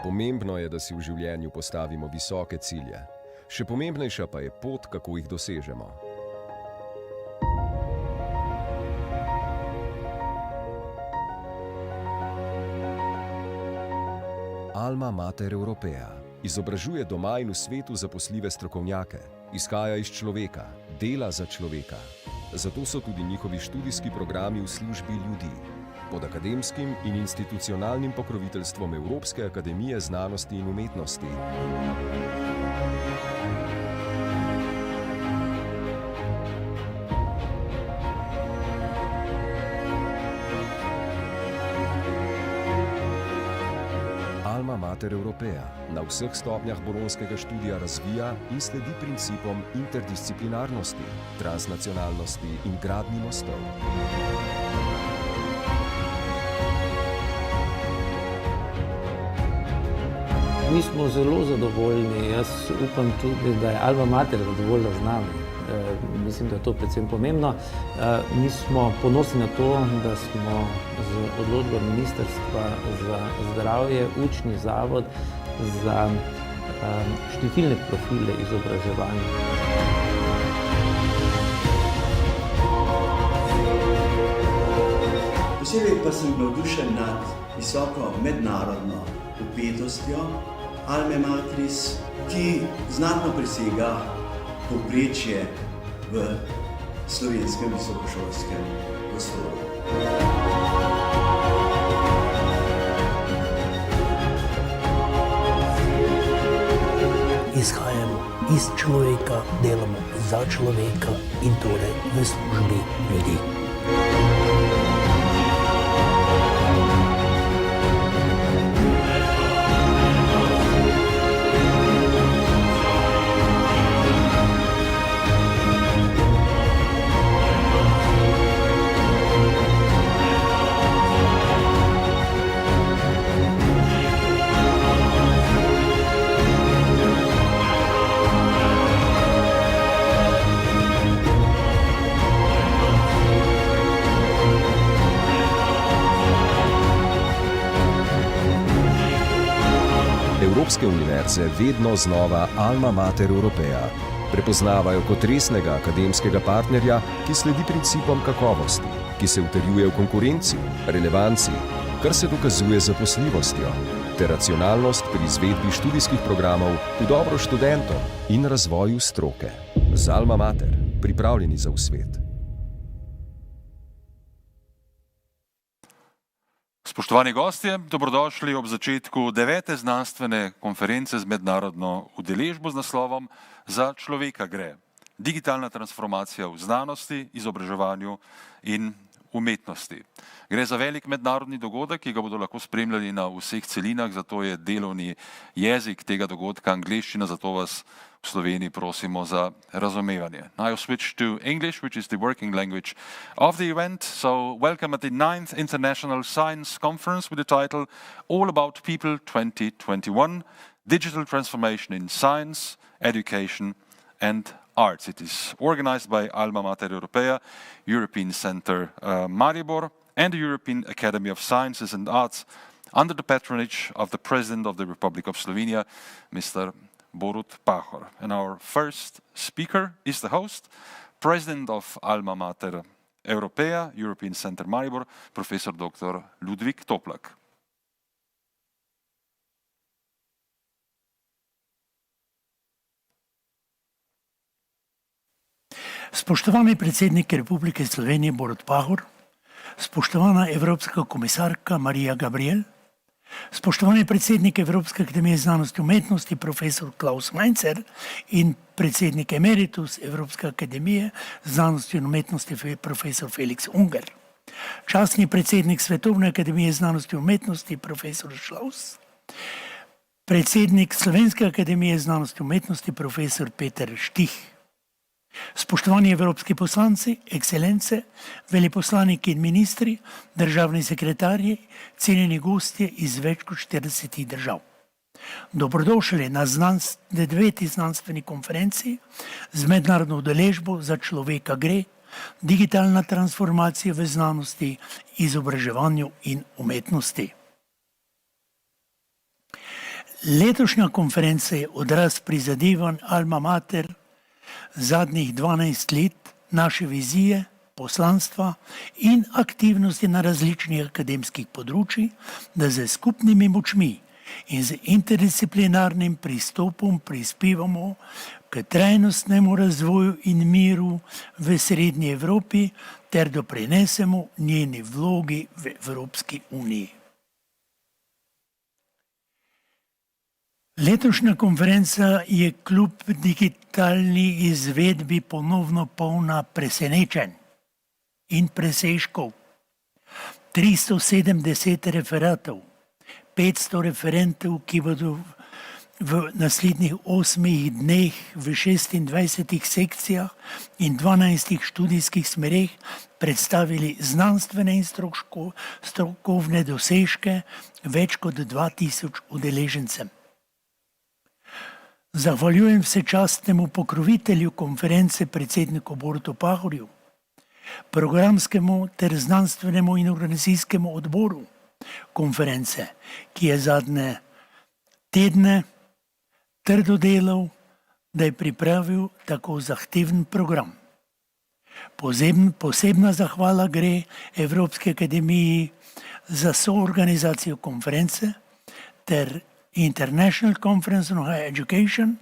Pomembno je, da si v življenju postavimo visoke cilje. Še pomembnejša pa je pot, kako jih dosežemo. Alma Mater Europaea izobražuje doma in v svetu zaposljive strokovnjake, izhaja iz človeka, dela za človeka. Zato so tudi njihovi študijski programi v službi ljudi, pod akademskim in institucionalnim pokroviteljstvom Evropske akademije znanosti in umetnosti. Alma Mater Europaea na vseh stopnjah bolonjskega študija razvija in sledi principom interdisciplinarnosti, transnacionalnosti in gradnji mostov. Mi smo zelo zadovoljni, jaz upam tudi, da je Alma Mater zadovoljna z nami. Mislim, da je to predvsem pomembno. Mi smo ponosni na to, da smo z odločbo Ministrstva za zdravje učni zavod za številne profile izobraževanja. Posebej pa sem navdušen nad visoko mednarodno vpetostjo Alme Matris, ki znatno presega povprečje v slovenskem visokošolskem prostoru. Izhajamo iz človeka, delamo za človeka in torej v službi ljudi. Evropske univerze vedno znova Alma Mater Europaea prepoznavajo kot resnega akademskega partnerja, ki sledi principom kakovosti, ki se utrjuje v konkurenci, relevanci, kar se dokazuje zaposljivostjo, ter racionalnost pri izvedbi študijskih programov v dobro študentom in razvoju stroke. Z Alma Mater, pripravljeni za v svet. Spoštovani gostje, dobrodošli ob začetku 9. znanstvene konference z mednarodno udeležbo z naslovom Za človeka gre. Digitalna transformacija v znanosti, izobraževanju in umetnosti. Gre za velik mednarodni dogodek, ki ga bodo lahko spremljali na vseh celinah, zato je delovni jezik tega dogodka angleščina, zato vas v Sloveniji prosimo za razumevanje. Now I'll switch to English, which is the working language of the event. So welcome at the 9th International Science Conference with the title All About People 2021, Digital Transformation in Science, Education and Arts. It is organized by Alma Mater Europaea, European Center Maribor, and the European Academy of Sciences and Arts under the patronage of the President of the Republic of Slovenia, Mr. Borut Pahor. And our first speaker is the host, President of Alma Mater Europaea, European Center Maribor, Professor Dr. Ludvik Toplak. Spoštovani predsednik Republike Slovenije Borut Pahor, spoštovana Evropska komisarka Mariya Gabriel, spoštovani predsednik Evropske akademije znanosti in umetnosti profesor Klaus Mainzer in predsednik emeritus Evropske akademije znanosti in umetnosti profesor Felix Unger, častni predsednik Svetovne akademije znanosti in umetnosti profesor Klaus, predsednik Slovenske akademije znanosti in umetnosti profesor Štih. Spoštovani evropski poslanci, ekscelence, veleposlaniki in ministri, državni sekretarji, cenjeni gostje iz več kot 40 držav. Dobrodošli na 9. znanstveni konferenci z mednarodno udeležbo Za človeka gre, digitalna transformacija v znanosti, izobraževanju in umetnosti. Letošnja konferenca je odraz prizadevanj Alma Mater zadnjih 12 let, naše vizije, poslanstva in aktivnosti na različnih akademskih področjih, da z skupnimi močmi in z interdisciplinarnim pristopom prispevamo k trajnostnemu razvoju in miru v Srednji Evropi ter doprinesemo njeni vlogi v Evropski uniji. Letošnja konferenca je kljub digitalni izvedbi ponovno polna presenečenj in presežkov. 370 referatov, 500 referentov, ki bodo v naslednjih 8 dneh v 26 sekcijah in 12 študijskih smereh predstavili znanstvene in strokovne dosežke več kot 2000 udeležencem. Zahvaljujem se častnemu pokrovitelju konference, predsedniku Borutu Pahorju, programskemu ter znanstvenemu in organizacijskemu odboru konference, ki je zadnje tedne trdo delal, da je pripravil tako zahteven program. Posebna zahvala gre Evropski akademiji za soorganizacijo konference ter International Conference on Higher Education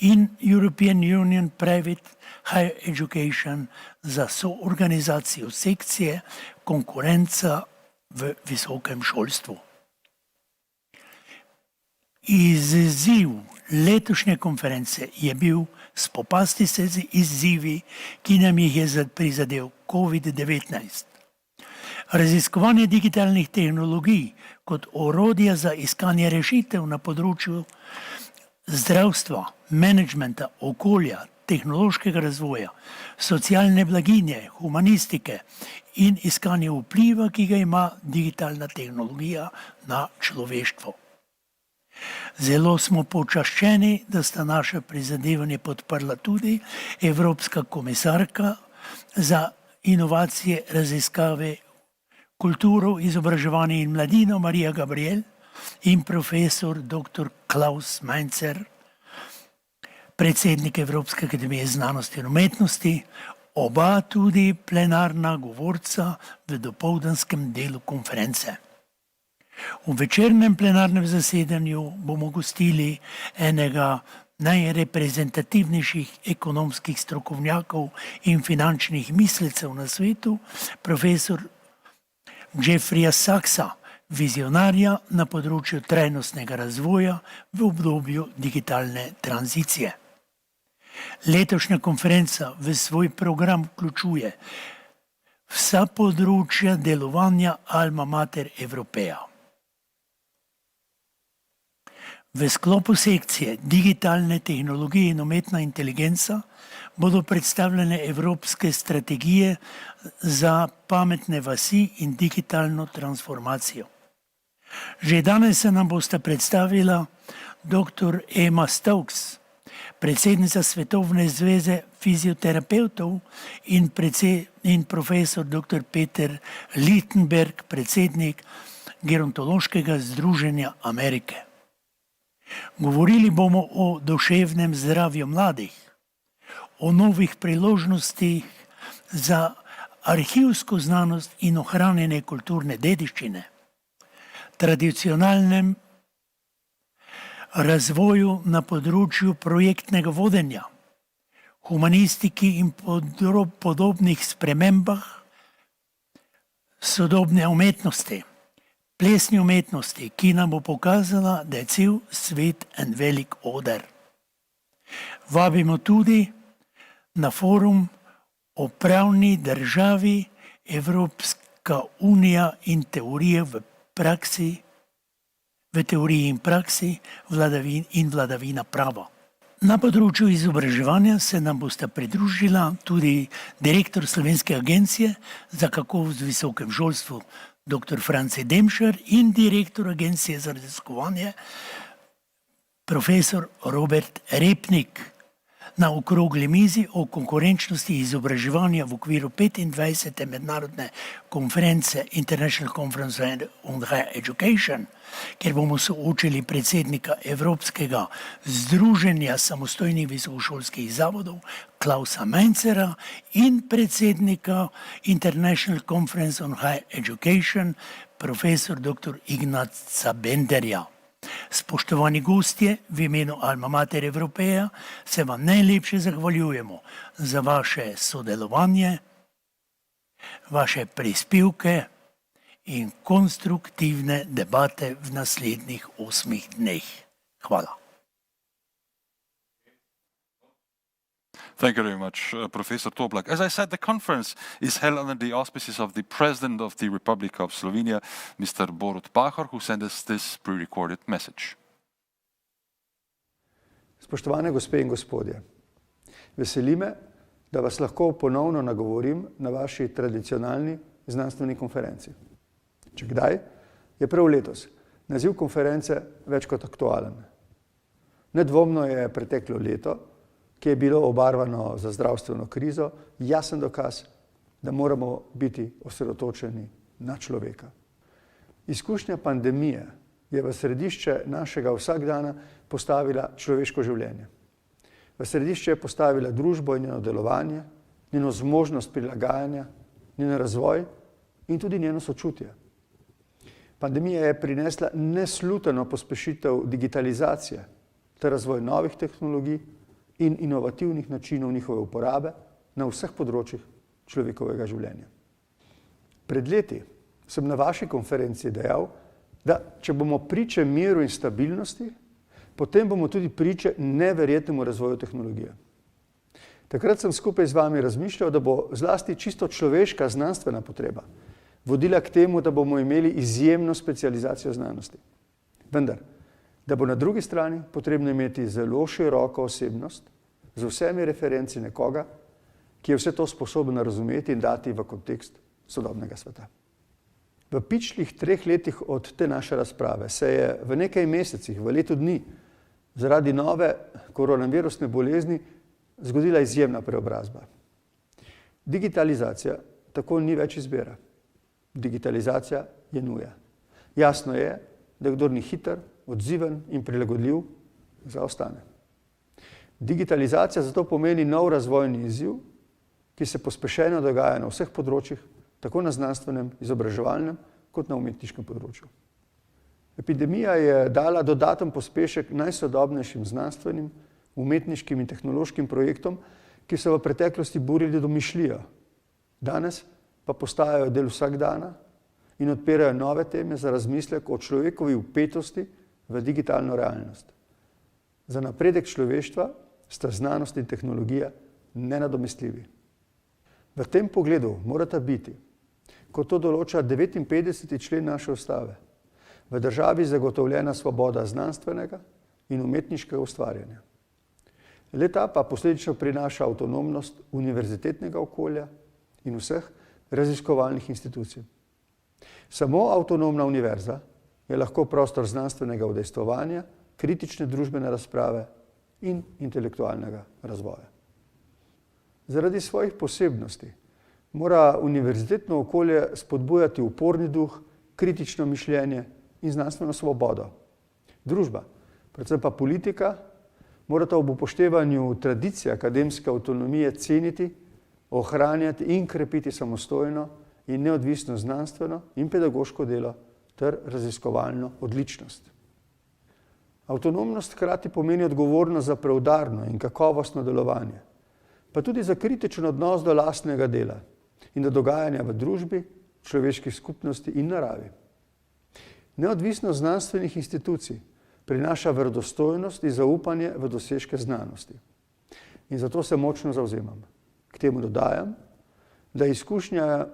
in European Union Private Higher Education za soorganizacijo sekcije konkurenca v visokem šolstvu. Izziv letošnje konference je bil spopasti se z izzivi, ki nam jih je prizadel COVID-19. Raziskovanje digitalnih tehnologij kot orodja za iskanje rešitev na področju zdravstva, menedžmenta, okolja, tehnološkega razvoja, socialne blaginje, humanistike in iskanje vpliva, ki ga ima digitalna tehnologija na človeštvo. Zelo smo počaščeni, da sta naše prizadevanje podprla tudi Evropska komisarka za inovacije, raziskave, kulturo, izobraževanje in mladino Mariya Gabriel in profesor dr. Klaus Mainzer, predsednik Evropske akademije znanosti in umetnosti, oba tudi plenarna govorca v dopoldanskem delu konference. V večernem plenarnem zasedanju bomo gostili enega najreprezentativnejših ekonomskih strokovnjakov in finančnih mislecev na svetu, profesor Jeffreya Saxa, vizionarja na področju trajnostnega razvoja v obdobju digitalne tranzicije. Letošnja konferenca v svoj program vključuje vsa področja delovanja Alma Mater Europaea. V sklopu sekcije digitalne tehnologije in umetna inteligenca bodo predstavljene evropske strategije za pametne vasi in digitalno transformacijo. Že danes se nam bosta predstavila dr. Emma Stokes, predsednica Svetovne zveze fizioterapevtov in profesor dr. Peter Lichtenberg, predsednik Gerontološkega združenja Amerike. Govorili bomo o duševnem zdravju mladih, o novih priložnostih za arhivsko znanost in ohranjanje kulturne dediščine, tradicionalnem razvoju na področju projektnega vodenja, humanistiki in podobnih spremembah sodobne umetnosti, plesni umetnosti, ki nam bo pokazala, da je cel svet en velik oder. Vabimo tudi na forum o pravni državi, Evropska unija in teorije v praksi, v teoriji in praksi in vladavina prava. Na področju izobraževanja se nam bosta pridružila tudi direktor Slovenske agencije za kakovost v visokem šolstvu dr. France Demšar in direktor Agencije za raziskovanje profesor Robert Repnik. na okrogli mizi o konkurenčnosti izobraževanja v okviru 25. mednarodne konference International Conference on Higher Education, kjer bomo soočili predsednika Evropskega združenja samostojnih visokošolskih zavodov Klausa Mainzera in predsednika International Conference on Higher Education profesor dr. Ignaca Benderja. Spoštovani gostje, v imenu Alma Mater Europaea se vam najlepše zahvaljujemo za vaše sodelovanje, vaše prispevke in konstruktivne debate v naslednjih 8 dneh. Hvala. Thank you very much, Professor Toplak. As I said, the conference is held under the auspices of the President of the Republic of Slovenia, Mr. Borut Pahor, who sent us this pre-recorded message. Spoštovane gospe in gospodje, veseli me, da vas lahko ponovno nagovorim na vaši tradicionalni znanstveni konferenci. Če kdaj, je prav letos naziv konference več kot aktualen. Nedvomno je preteklo leto, ki je bilo obarvano za zdravstveno krizo, jasen dokaz, da moramo biti osredotočeni na človeka. Izkušnja pandemije je v središče našega vsakdana postavila človeško življenje. V središče je postavila družbo in njeno delovanje, njeno zmožnost prilagajanja, njen razvoj in tudi njeno sočutje. Pandemija je prinesla nesluteno pospešitev digitalizacije ter razvoj novih tehnologij in inovativnih načinov njihove uporabe na vseh področjih človekovega življenja. Pred leti sem na vaši konferenci dejal, da če bomo priče miru in stabilnosti, potem bomo tudi priče neverjetnemu razvoju tehnologije. Takrat sem skupaj z vami razmišljal, da bo zlasti čisto človeška znanstvena potreba vodila k temu, da bomo imeli izjemno specializacijo znanosti. Vendar, da bo na drugi strani potrebno imeti zelo široko osebnost z vsemi referenci nekoga, ki je vse to sposoben razumeti in dati v kontekst sodobnega sveta. V pičlih 3 letih od te naše razprave se je v nekaj mesecih, v letu dni, zaradi nove koronavirusne bolezni zgodila izjemna preobrazba. Digitalizacija tako ni več izbira. Digitalizacija je nuja. Jasno je, da kdor ni hiter, odziven in prilagodljiv, zaostane. Digitalizacija zato pomeni nov razvojni izziv, ki se pospešeno dogaja na vseh področjih, tako na znanstvenem, izobraževalnem, kot na umetniškem področju. Epidemija je dala dodaten pospešek najsodobnejšim znanstvenim, umetniškim in tehnološkim projektom, ki so v preteklosti burili domišljijo. Danes pa postajajo del vsakdana in odpirajo nove teme za razmislek o človekovi vpetosti v digitalno realnost. Za napredek človeštva sta znanost in tehnologija nenadomestljivi. V tem pogledu morata biti, kot to določa 59. člen naše ustave, v državi zagotovljena svoboda znanstvenega in umetniškega ustvarjanja. Le-ta pa posledično prinaša avtonomnost univerzitetnega okolja in vseh raziskovalnih institucij. Samo avtonomna univerza je lahko prostor znanstvenega udejstvovanja, kritične družbene razprave in intelektualnega razvoja. Zaradi svojih posebnosti mora univerzitetno okolje spodbujati uporni duh, kritično mišljenje in znanstveno svobodo. Družba, predvsem pa politika, morata ob upoštevanju tradicije akademske avtonomije ceniti, ohranjati in krepiti samostojno in neodvisno znanstveno in pedagoško delo ter raziskovalno odličnost. Avtonomnost hkrati pomeni odgovornost za preudarno in kakovostno delovanje, pa tudi za kritičen odnos do lastnega dela in do dogajanja v družbi, človeških skupnosti in naravi. Neodvisnost znanstvenih institucij prinaša verodostojnost in zaupanje v dosežke znanosti. In zato se močno zavzemam. K temu dodajam, da izkušnja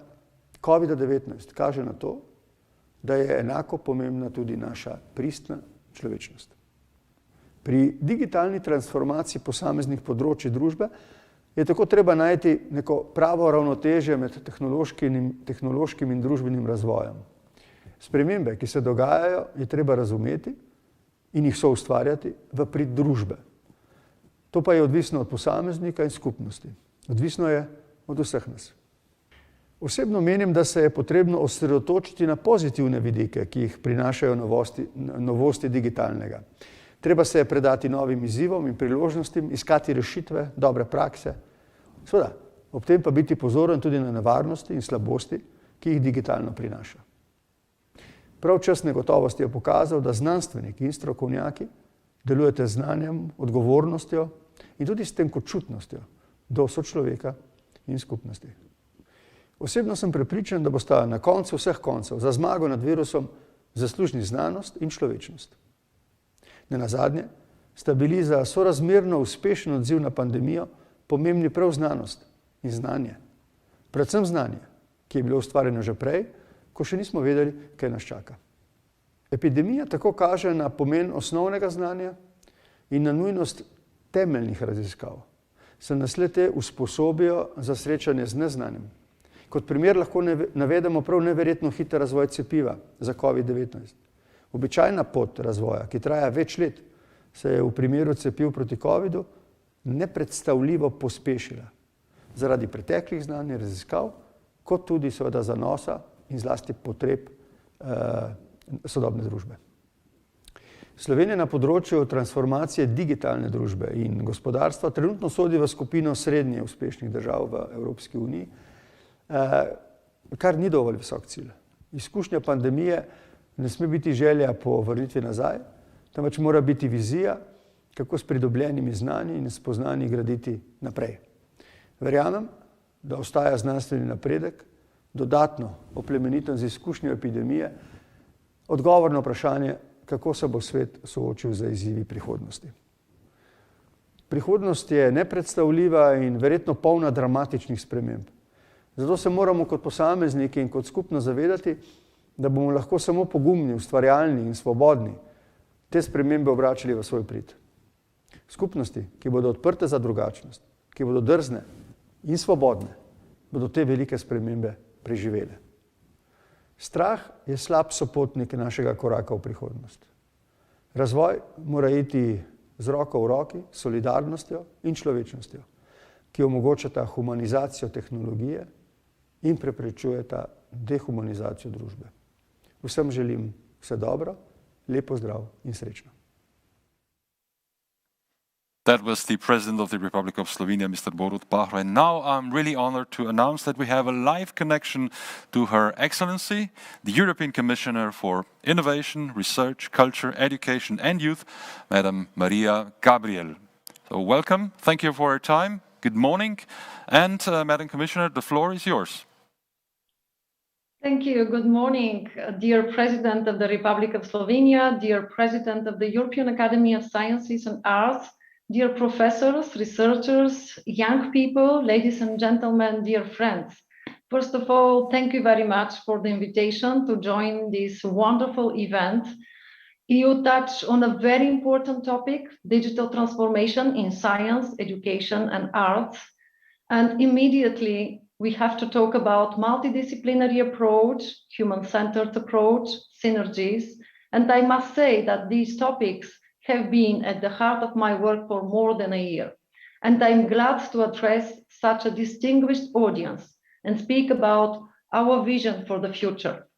COVID-19 kaže na to, da je enako pomembna tudi naša pristna človečnost. Pri digitalni transformaciji posameznih področij družbe je tako treba najti neko pravo ravnotežje med tehnološkim in družbenim razvojem. Spremembe, ki se dogajajo, je treba razumeti in jih soustvarjati v prid družbe. To pa je odvisno od posameznika in skupnosti. Odvisno je od vseh nas. Osebno menim, da se je potrebno osredotočiti na pozitivne vidike, ki jih prinašajo novosti digitalnega. Treba se je predati novim izzivom in priložnostim, iskati rešitve, dobre prakse. Seveda, ob tem pa biti pozoren tudi na nevarnosti in slabosti, ki jih digitalno prinaša. Prav čas negotovosti je pokazal, da znanstveniki in strokovnjaki delujete z znanjem, odgovornostjo in tudi s tenkočutnostjo do sočloveka in skupnosti. Osebno sem prepričan, da bosta na koncu vseh koncev za zmago nad virusom zaslužni znanost in človečnost. Nenazadnje sta bili za sorazmerno uspešen odziv na pandemijo pomembni prav znanost in znanje. Predvsem znanje, ki je bilo ustvarjeno že prej, ko še nismo vedeli, kaj nas čaka. Epidemija tako kaže na pomen osnovnega znanja in na nujnost temeljnih raziskav. Se nas le-te usposobijo za srečanje z neznanjem. Kot primer lahko navedemo prav neverjetno hiter razvoj cepiva za COVID-19. Običajna pot razvoja, ki traja več let, se je v primeru cepiv proti COVID-u nepredstavljivo pospešila zaradi preteklih znanj in raziskav, kot tudi seveda zanosa in zlasti potreb sodobne družbe. Slovenija na področju transformacije digitalne družbe in gospodarstva trenutno sodi v skupino srednje uspešnih držav v Evropski uniji, kar ni dovolj visok cilj. Izkušnja pandemije ne sme biti želja po vrnitvi nazaj, temveč mora biti vizija, kako s pridobljenimi znanji in spoznanji graditi naprej. Verjamem, da ostaja znanstveni napredek, dodatno oplemeniten z izkušnjo epidemije, odgovor na vprašanje, kako se bo svet soočil z izzivi prihodnosti. Prihodnost je nepredstavljiva in verjetno polna dramatičnih sprememb. Zato se moramo kot posamezniki in kot skupno zavedati, da bomo lahko samo pogumni, ustvarjalni in svobodni te spremembe obračali v svoj prid. Skupnosti, ki bodo odprte za drugačnost, ki bodo drzne in svobodne, bodo te velike spremembe preživele. Strah je slab sopotnik našega koraka v prihodnost. Razvoj mora iti z roko v roki, solidarnostjo in človečnostjo, ki omogočata humanizacijo tehnologije in preprečujeta dehumanizacijo družbe. Vsem želim vse dobro, lepo zdrav in srečno. That was the President of the Republic of Slovenia, Mr. Borut Pahor. And now I'm really honored to announce that we have a live connection to Her Excellency, the European Commissioner for Innovation, Research, Culture, Education and Youth, Madam Mariya Gabriel. So welcome. Thank you for your time. Good morning. And Madam Commissioner, the floor is yours. Thank you. Good morning, dear President of the Republic of Slovenia, dear President of the European Academy of Sciences and Arts, dear professors, researchers, young people, ladies and gentlemen, dear friends. First of all, thank you very much for the invitation to join this wonderful event. You touch on a very important topic, digital transformation in science, education and arts. And immediately we have to talk about multidisciplinary approach, human-centered approach, synergies. And I must say that these topics have been at the heart of my work for more than a year. And I'm glad to address such a distinguished audience and speak about our vision for the future.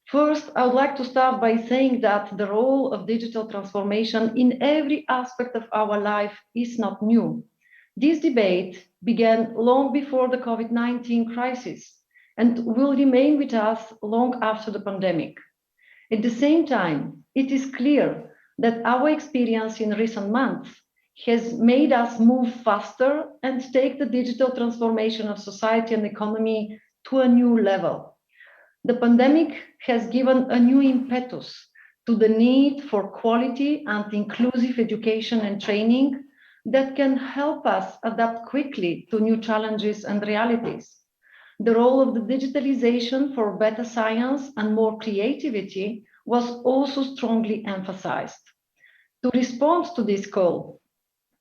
First, I would like to start by saying that the role of digital transformation in every aspect of our life is not new. This debate began long before the COVID-19 crisis and will remain with us long after the pandemic. At the same time, it is clear that our experience in recent months has made us move faster and take the digital transformation of society and economy to a new level. The pandemic has given a new impetus to the need for quality and inclusive education and training that can help us adapt quickly to new challenges and realities. The role of the digitalization for better science and more creativity was also strongly emphasized. To respond to this call,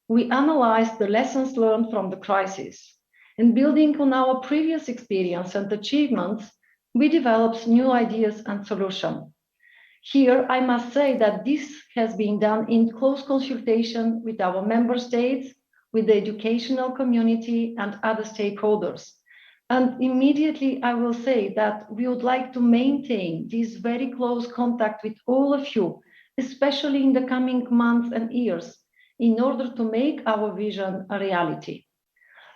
we analyzed the lessons learned from the crisis, and building on our previous experience and achievements, we developed new ideas and solutions. Here, I must say that this has been done in close consultation with our member states, with the educational community and other stakeholders. And immediately I will say that we would like to maintain this very close contact with all of you, especially in the coming months and years, in order to make our vision a reality.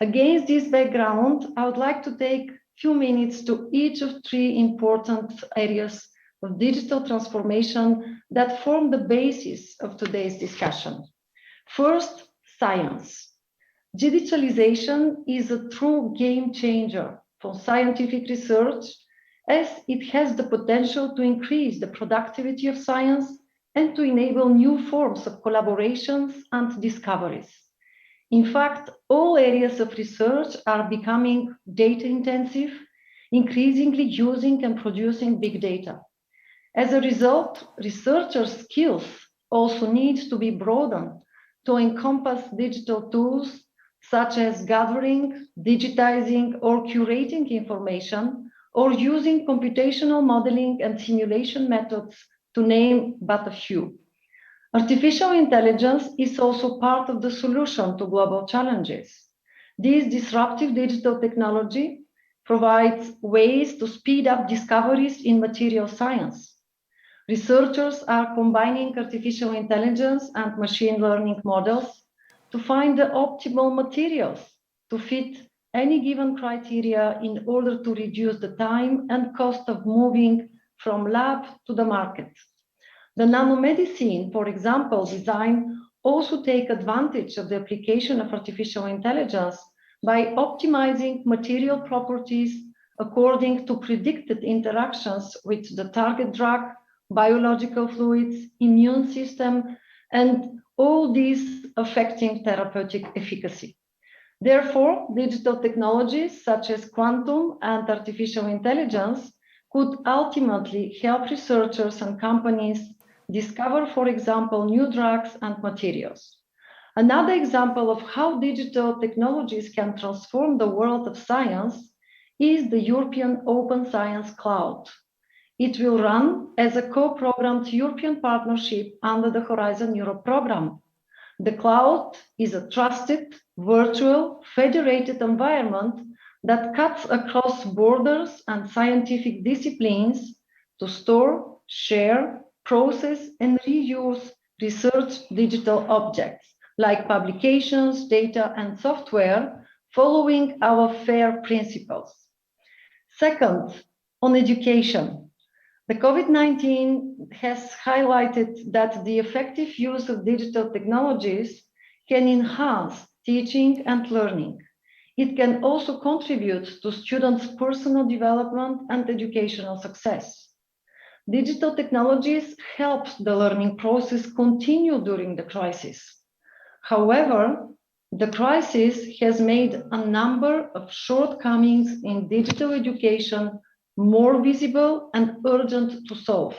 Against this background, I would like to take a few minutes to each of three important areas of digital transformation that form the basis of today's discussion. First, science. Digitalization is a true game changer for scientific research, as it has the potential to increase the productivity of science and to enable new forms of collaborations and discoveries. In fact, all areas of research are becoming data intensive, increasingly using and producing big data. As a result, researchers' skills also need to be broadened to encompass digital tools such as gathering, digitizing, or curating information, or using computational modeling and simulation methods, to name but a few. Artificial intelligence is also part of the solution to global challenges. This disruptive digital technology provides ways to speed up discoveries in material science. Researchers are combining artificial intelligence and machine learning models to find the optimal materials to fit any given criteria in order to reduce the time and cost of moving from lab to the market. The nanomedicine, for example, design also take advantage of the application of artificial intelligence by optimizing material properties according to predicted interactions with the target drug, biological fluids, immune system, and all these affecting therapeutic efficacy. Therefore, digital technologies such as quantum and artificial intelligence could ultimately help researchers and companies discover, for example, new drugs and materials. Another example of how digital technologies can transform the world of science is the European Open Science Cloud. It will run as a co-programmed European partnership under the Horizon Europe program. The cloud is a trusted, virtual, federated environment that cuts across borders and scientific disciplines to store, share, process, and reuse research digital objects like publications, data, and software, following our FAIR principles. Second, on education. The COVID-19 has highlighted that the effective use of digital technologies can enhance teaching and learning. It can also contribute to students' personal development and educational success. Digital technologies helped the learning process continue during the crisis. However, the crisis has made a number of shortcomings in digital education more visible and urgent to solve.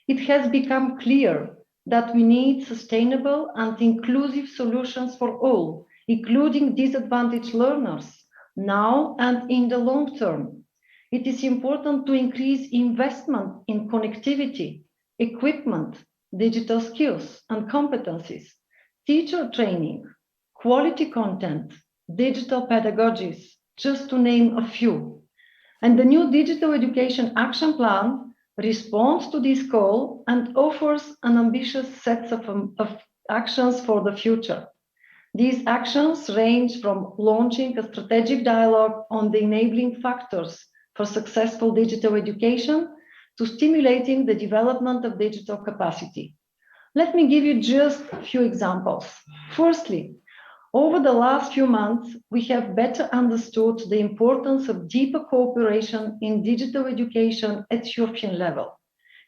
It has become clear that we need sustainable and inclusive solutions for all, including disadvantaged learners, now and in the long term. It is important to increase investment in connectivity, equipment, digital skills and competencies, teacher training, quality content, digital pedagogies, just to name a few. And the new Digital Education Action Plan responds to this call and offers an ambitious set of actions for the future. These actions range from launching a strategic dialogue on the enabling factors for successful digital education to stimulating the development of digital capacity. Let me give you just a few examples. Firstly, over the last few months, we have better understood the importance of deeper cooperation in digital education at European level.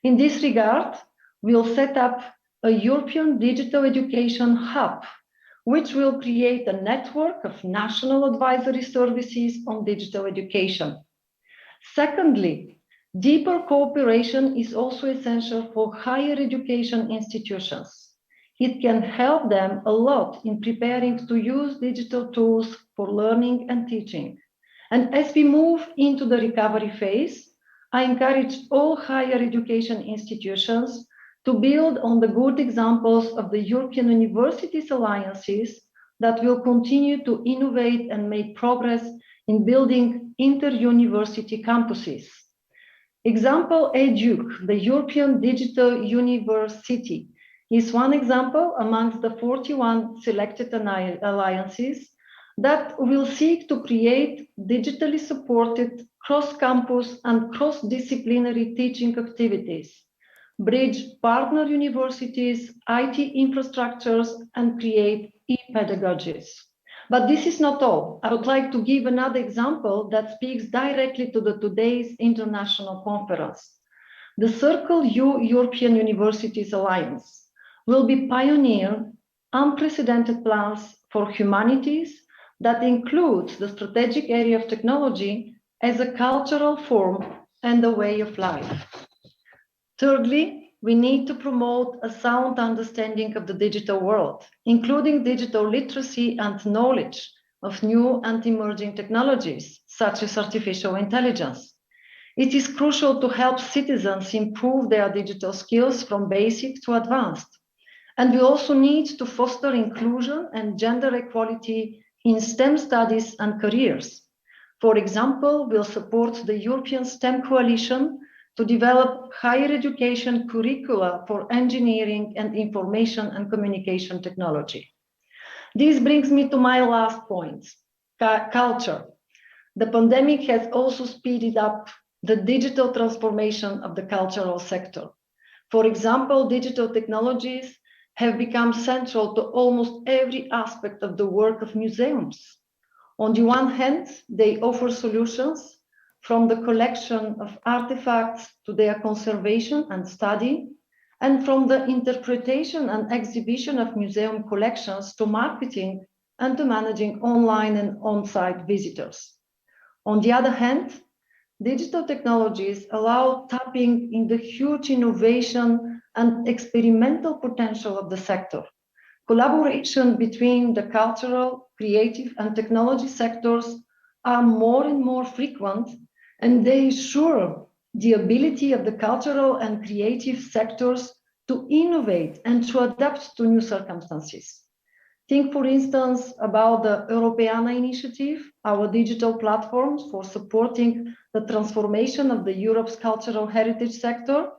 In this regard, we'll set up a European Digital Education Hub, which will create a network of national advisory services on digital education. Secondly, deeper cooperation is also essential for higher education institutions. It can help them a lot in preparing to use digital tools for learning and teaching. And as we move into the recovery phase, I encourage all higher education institutions to build on the good examples of the European Universities Alliances that will continue to innovate and make progress in building inter-university campuses. Example EDUC, the European Digital University, is one example amongst the 41 selected alliances that will seek to create digitally supported cross-campus and cross-disciplinary teaching activities, bridge partner universities, IT infrastructures, and create e-pedagogies. But this is not all. I would like to give another example that speaks directly to today's international conference. The Circle U European Universities Alliance will be pioneer unprecedented plans for humanities that includes the strategic area of technology as a cultural form and a way of life. Thirdly, we need to promote a sound understanding of the digital world, including digital literacy and knowledge of new and emerging technologies, such as artificial intelligence. It is crucial to help citizens improve their digital skills from basic to advanced. And we also need to foster inclusion and gender equality in STEM studies and careers. For example, we'll support the European STEM Coalition to develop higher education curricula for engineering and information and communication technology. This brings me to my last point, culture. The pandemic has also speeded up the digital transformation of the cultural sector. For example, digital technologies have become central to almost every aspect of the work of museums. On the one hand, they offer solutions from the collection of artifacts to their conservation and study, and from the interpretation and exhibition of museum collections to marketing and to managing online and on-site visitors. On the other hand, digital technologies allow tapping in the huge innovation and experimental potential of the sector. Collaboration between the cultural, creative, and technology sectors are more and more frequent, and they ensure the ability of the cultural and creative sectors to innovate and to adapt to new circumstances. Think, for instance, about the Europaea initiative, our digital platform for supporting the transformation of Europe's cultural heritage sector.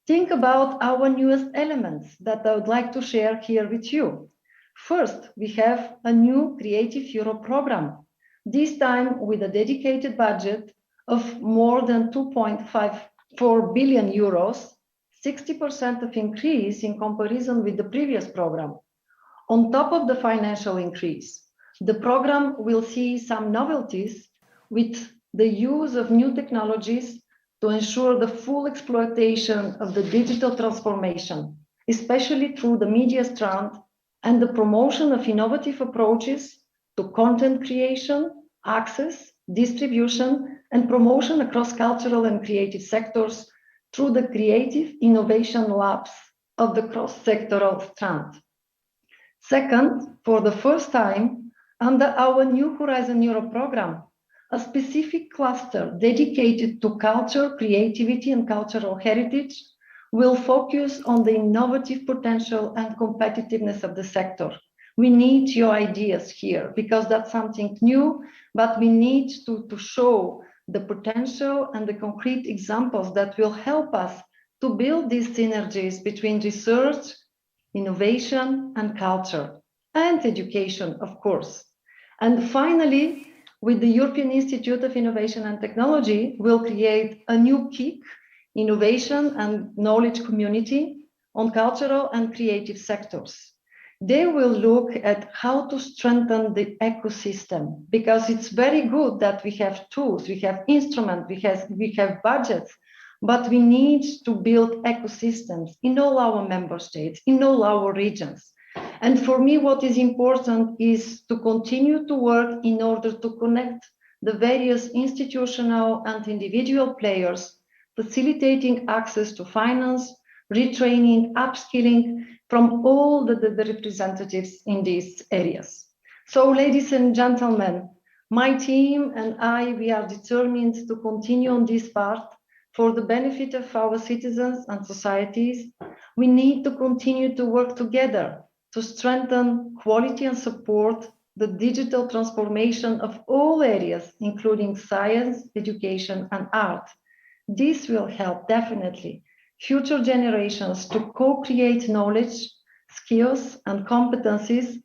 Think about our newest elements that I would like to share here with you. First, we have a new Creative Europe program, this time with a dedicated budget of more than 2.54 billion euros, 60% of increase in comparison with the previous program. On top of the financial increase, the program will see some novelties with the use of new technologies to ensure the full exploitation of the digital transformation, especially through the media strand and the promotion of innovative approaches to content creation, access, distribution, and promotion across cultural and creative sectors through the creative innovation labs of the cross-sectoral strand. Second, for the first time, under our new Horizon Europe program, a specific cluster dedicated to culture, creativity, and cultural heritage will focus on the innovative potential and competitiveness of the sector. We need your ideas here because that's something new, but we need to show the potential and the concrete examples that will help us to build these synergies between research, innovation, and culture, and education, of course. And finally, with the European Institute of Innovation and Technology, we'll create a new KEYNOTE, Innovation and Knowledge Community on cultural and creative sectors. They will look at how to strengthen the ecosystem, because it's very good that we have tools, we have instruments, we have budgets, but we need to build ecosystems in all our member states, in all our regions. And for me, what is important is to continue to work in order to connect the various institutional and individual players, facilitating access to finance, retraining, upskilling from all the representatives in these areas. So, ladies and gentlemen, my team and I, we are determined to continue on this path for the benefit of our citizens and societies, we need to continue to work together to strengthen quality and support the digital transformation of all areas, including science, education, and art. This will help definitely future generations to co-create knowledge, skills, and competencies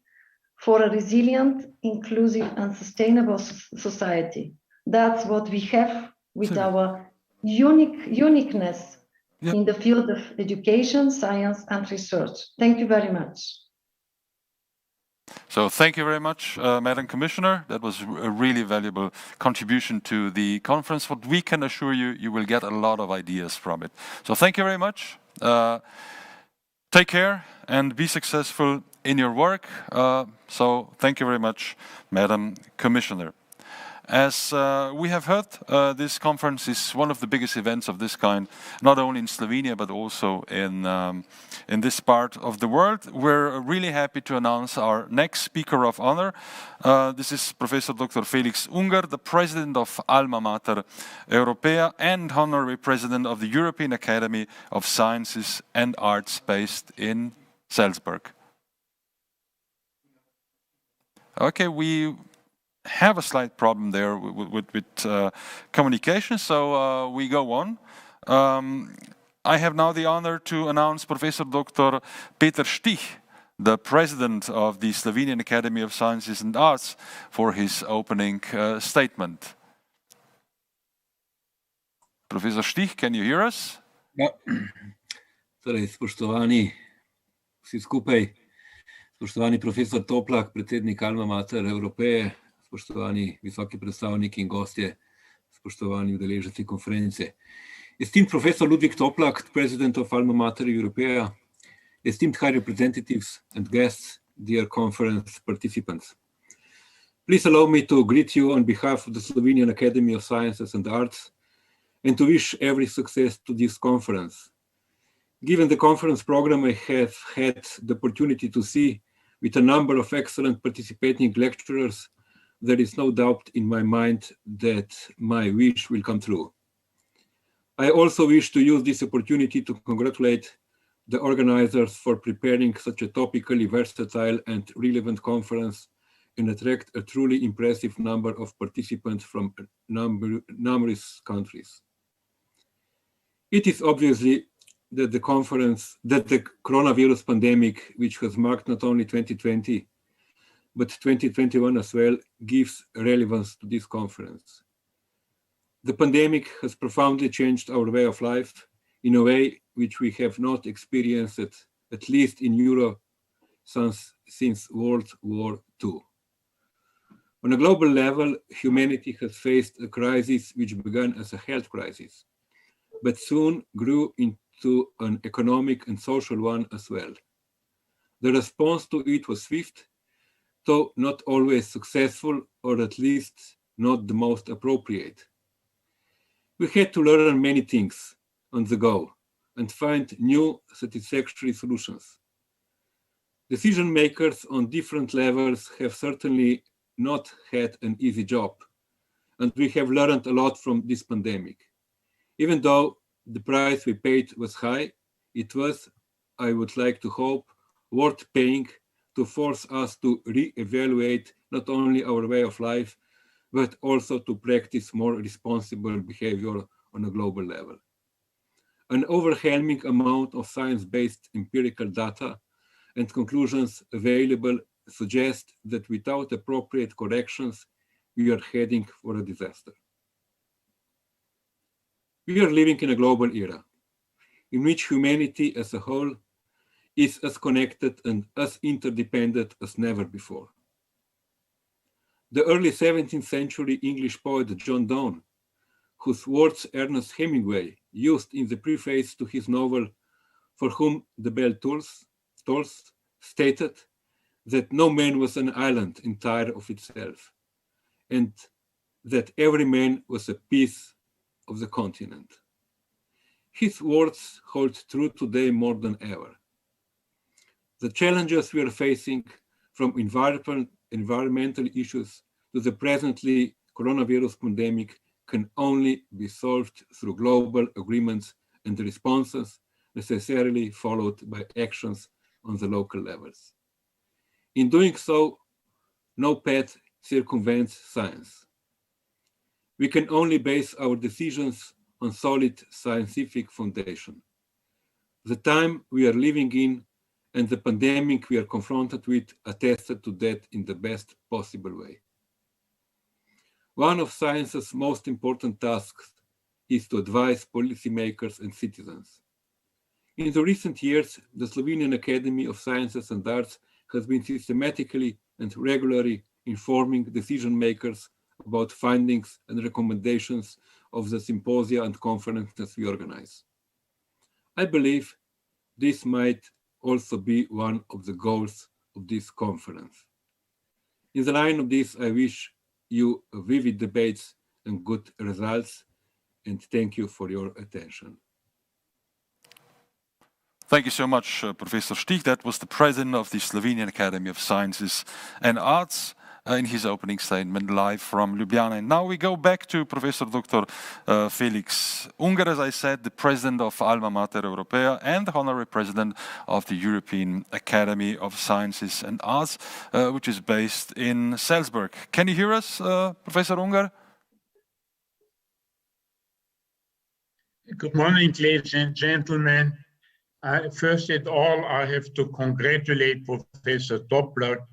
for a resilient, inclusive, and sustainable society. That's what we have with our uniqueness in the field of education, science, and research. Thank you very much. So thank you very much, Madam Commissioner. That was a really valuable contribution to the conference. What we can assure you, you will get a lot of ideas from it. So thank you very much. Take care and be successful in your work. So thank you very much, Madam Commissioner. As we have heard, this conference is one of the biggest events of this kind, not only in Slovenia, but also in this part of the world. We're really happy to announce our next speaker of honor. This is Professor Dr. Felix Unger, the president of Alma Mater Europaea and Honorary President of the European Academy of Sciences and Arts based in Salzburg. Okay, we have a slight problem there with communication, so we go on. I have now the honor to announce Professor Dr. Peter Štih, the president of the Slovenian Academy of Sciences and Arts, for his opening statement. Professor Štih, can you hear us? Ja, torej, spoštovani vsi skupaj, spoštovani profesor Toplak, predsednik Alma Mater Europaea, spoštovani visoki predstavniki in gostje, spoštovani udeleženci konference. Esteemed Professor Ludvik Toplak, President of Alma Mater Europaea, esteemed high representatives and guests, dear conference participants. Please allow me to greet you on behalf of the Slovenian Academy of Sciences and Arts and to wish every success to this conference. Given the conference program I have had the opportunity to see with a number of excellent participating lecturers, there is no doubt in my mind that my wish will come true. I also wish to use this opportunity to congratulate the organizers for preparing such a topically versatile and relevant conference and attract a truly impressive number of participants from numerous countries. It is obviously that the coronavirus pandemic, which has marked not only 2020, but 2021 as well, gives relevance to this conference. The pandemic has profoundly changed our way of life in a way which we have not experienced, at least in Europe, since World War II. On a global level, humanity has faced a crisis which began as a health crisis, but soon grew into an economic and social one as well. The response to it was swift, though not always successful, or at least not the most appropriate. We had to learn many things on the go and find new satisfactory solutions. Decision makers on different levels have certainly not had an easy job, and we have learned a lot from this pandemic. Even though the price we paid was high, it was, I would like to hope, worth paying to force us to re-evaluate not only our way of life, but also to practice more responsible behavior on a global level. An overwhelming amount of science-based empirical data and conclusions available suggest that without appropriate corrections, we are heading for a disaster. We are living in a global era in which humanity as a whole is as connected and as interdependent as never before. The early 17th century English poet John Donne, whose words Ernest Hemingway used in the preface to his novel For Whom the Bell Tolls, stated that no man was an island entire of itself, and that every man was a piece of the continent. His words hold true today more than ever. The challenges we are facing, from environmental issues to the presently coronavirus pandemic, can only be solved through global agreements and responses necessarily followed by actions on the local levels. In doing so, no path circumvents science. We can only base our decisions on solid scientific foundation. The time we are living in and the pandemic we are confronted with attested to that in the best possible way. One of science's most important tasks is to advise policymakers and citizens. In the recent years, the Slovenian Academy of Sciences and Arts has been systematically and regularly informing decision makers about findings and recommendations of the symposia and conferences we organize. I believe this might also be one of the goals of this conference. In the line of this, I wish you vivid debates and good results, and thank you for your attention. Thank you so much, Professor Štih. That was the president of the Slovenian Academy of Sciences and Arts in his opening statement live from Ljubljana. And now we go back to Professor Dr. Felix Unger, as I said, the president of Alma Mater Europaea and the honorary president of the European Academy of Sciences and Arts, which is based in Salzburg. Can you hear us, Professor Unger? Good morning, ladies and gentlemen. First of all, I have to congratulate Professor Toplak.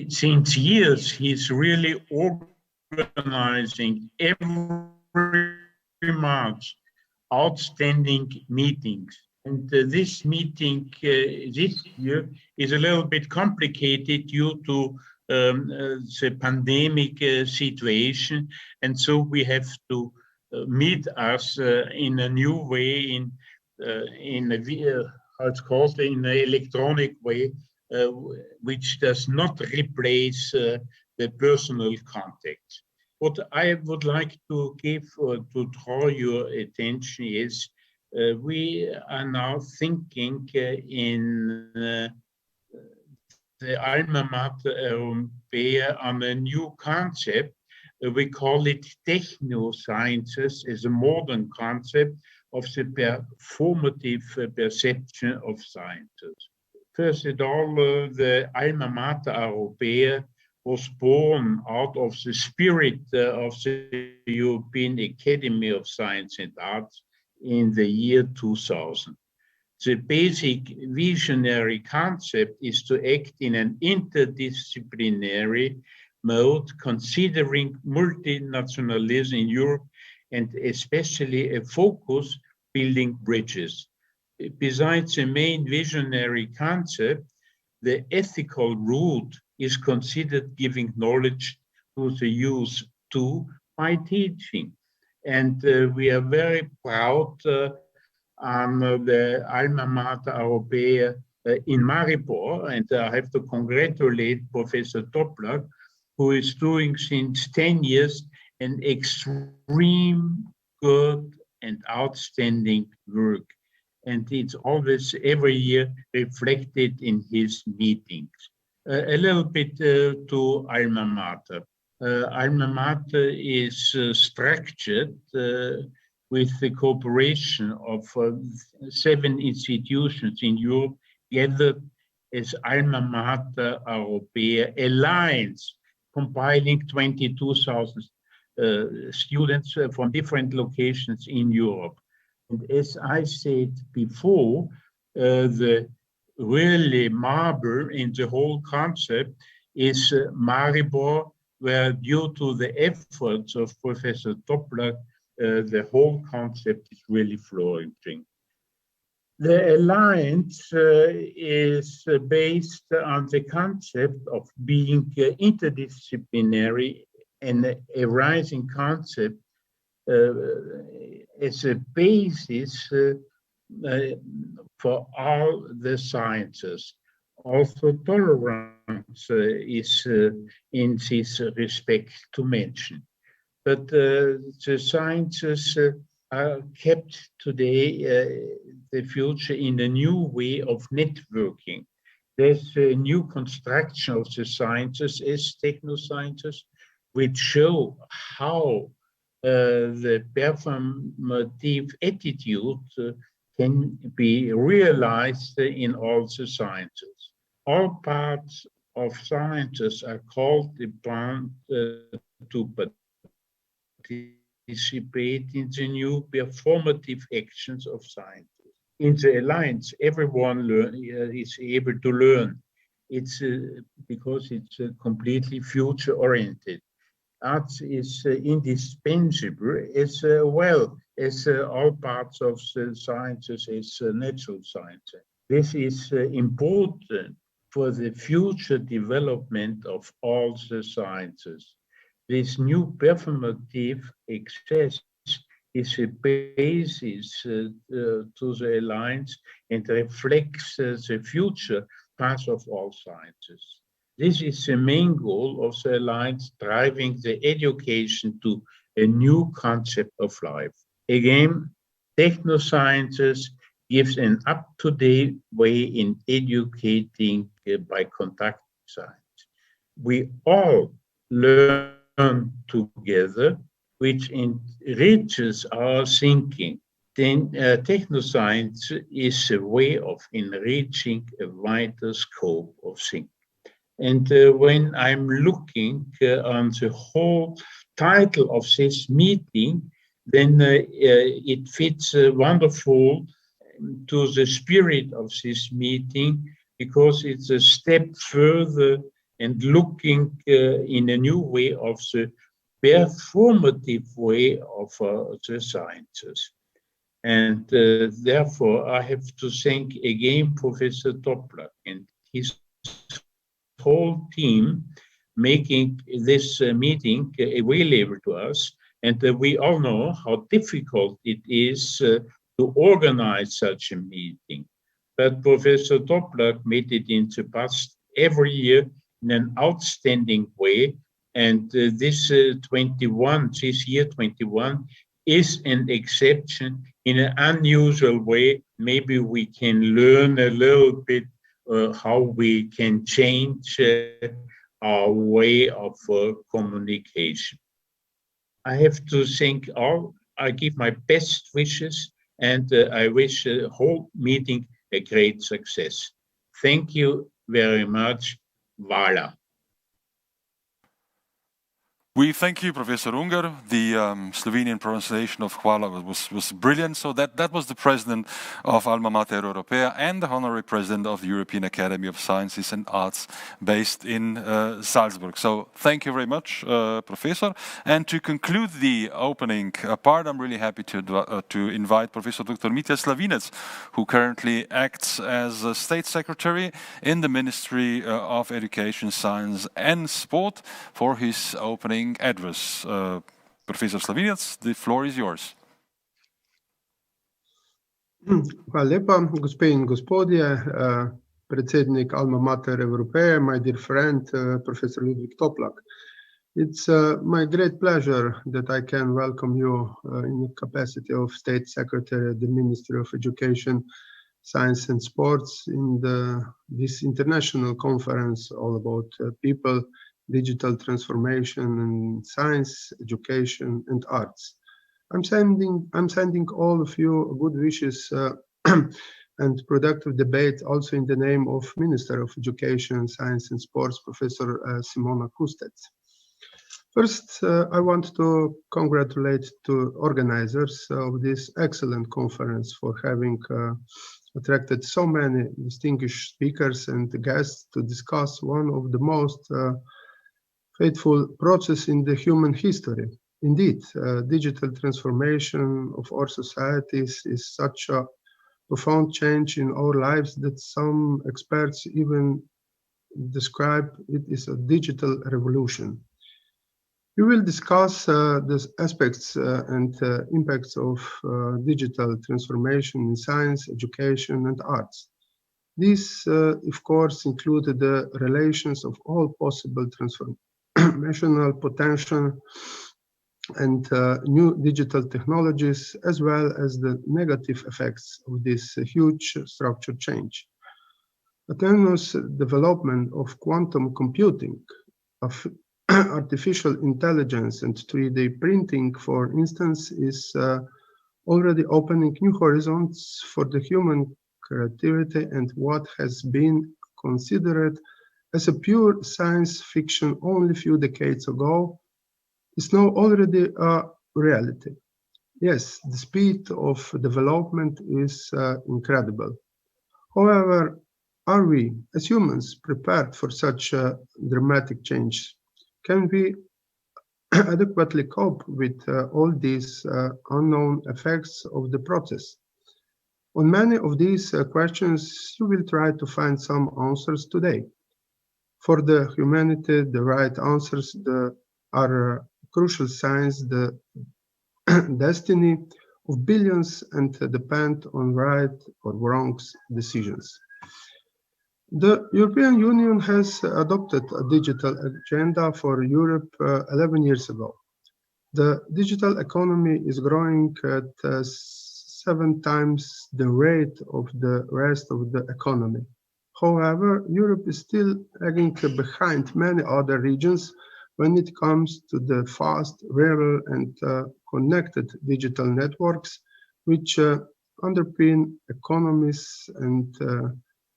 Since years, he's really organizing every March outstanding meetings. And this meeting this year is a little bit complicated due to the pandemic situation. And so we have to meet us in a new way, in how it's called, in an electronic way, which does not replace the personal contact. What I would like to give to draw your attention is we are now thinking in the Alma Mater Europaea on a new concept. We call it technosciences, as a modern concept of the performative perception of sciences. First of all, the Alma Mater Europaea was born out of the spirit of the European Academy of Science and Arts in the year 2000. The basic visionary concept is to act in an interdisciplinary mode, considering multinationalism in Europe and especially a focus building bridges. Besides the main visionary concept, the ethical route is considered giving knowledge to the youth too by teaching. And we are very proud on the Alma Mater Europaea in Maribor, and I have to congratulate Professor Toplak, who is doing since 10 years an extreme good and outstanding work. And it's always every year reflected in his meetings. A little bit to Alma Mater. Alma Mater is structured with the cooperation of 7 institutions in Europe, gathered as Alma Mater Europaea Alliance, compiling 22,000 students from different locations in Europe. And as I said before, the really marble in the whole concept is Maribor, where due to the efforts of Professor Toplak, the whole concept is really flourishing. The alliance is based on the concept of being interdisciplinary and a rising concept as a basis for all the sciences. Also, tolerance is in this respect to mention. But the sciences are kept today, the future, in a new way of networking. There's a new construction of the sciences as technosciences, which show how the performative attitude can be realized in all the sciences. All parts of sciences are called upon to participate in the new performative actions of science. In the alliance, everyone is able to learn. It's because it's completely future-oriented. Arts is indispensable as well as all parts of the sciences as natural science. This is important for the future development of all the sciences. This new performative access is a basis to the alliance and reflects the future path of all sciences. This is the main goal of the alliance, driving the education to a new concept of life. Again, technosciences gives an up-to-date way in educating by contact science. We all learn together, which enriches our thinking. Then technoscience is a way of enriching a wider scope of thinking. And when I'm looking on the whole title of this meeting, then it fits wonderful to the spirit of this meeting, because it's a step further and looking in a new way of the performative way of the sciences. And therefore, I have to thank again Professor Toplak and his whole team making this meeting available to us. And we all know how difficult it is to organize such a meeting. But Professor Toplak made it in the past every year in an outstanding way. And this year 21, is an exception in an unusual way. Maybe we can learn a little bit how we can change our way of communication. I have to thank all. I give my best wishes, and I wish the whole meeting a great success. Thank you very much. Vala. We thank you, Professor Unger. The Slovenian pronunciation of Hvala was brilliant. So that was the president of Alma Mater Europaea and the honorary president of the European Academy of Sciences and Arts based in Salzburg. So thank you very much, Professor. And to conclude the opening part, I'm really happy to invite Professor Dr. Mitja Slavinec, who currently acts as a State Secretary in the Ministry of Education, Science and Sport, for his opening address. Professor Slavinec, the floor is yours. Hvala lepa, gospe in gospodje, predsednik Alma Mater Europaea, my dear friend, Professor Ludvik Toplak. It's my great pleasure that I can welcome you in the capacity of State Secretary at the Ministry of Education, Science and Sports in this international conference all about people, digital transformation and science, education and arts. I'm sending all of you good wishes and productive debate also in the name of Minister of Education, Science and Sports, Professor Simona Kustec. First, I want to congratulate to organizers of this excellent conference for having attracted so many distinguished speakers and guests to discuss one of the most fateful process in the human history. Indeed, digital transformation of our societies is such a profound change in our lives that some experts even describe it as a digital revolution. We will discuss the aspects and impacts of digital transformation in science, education, and arts. These, of course, included the relations of all possible transformational potential and new digital technologies, as well as the negative effects of this huge structure change. Autonomous development of quantum computing, artificial intelligence and 3D printing, for instance, is already opening new horizons for the human creativity, and what has been considered as a pure science fiction only a few decades ago is now already a reality. Yes, the speed of development is incredible. However, are we, as humans, prepared for such a dramatic change? Can we adequately cope with all these unknown effects of the process? On many of these questions, you will try to find some answers today. For the humanity, the right answers are crucial signs, the destiny of billions, and depend on right or wrong decisions. The European Union has adopted a digital agenda for Europe 11 years ago. The digital economy is growing at 7 times the rate of the rest of the economy. However, Europe is still lagging behind many other regions when it comes to the fast, reliable, and connected digital networks, which underpin economies and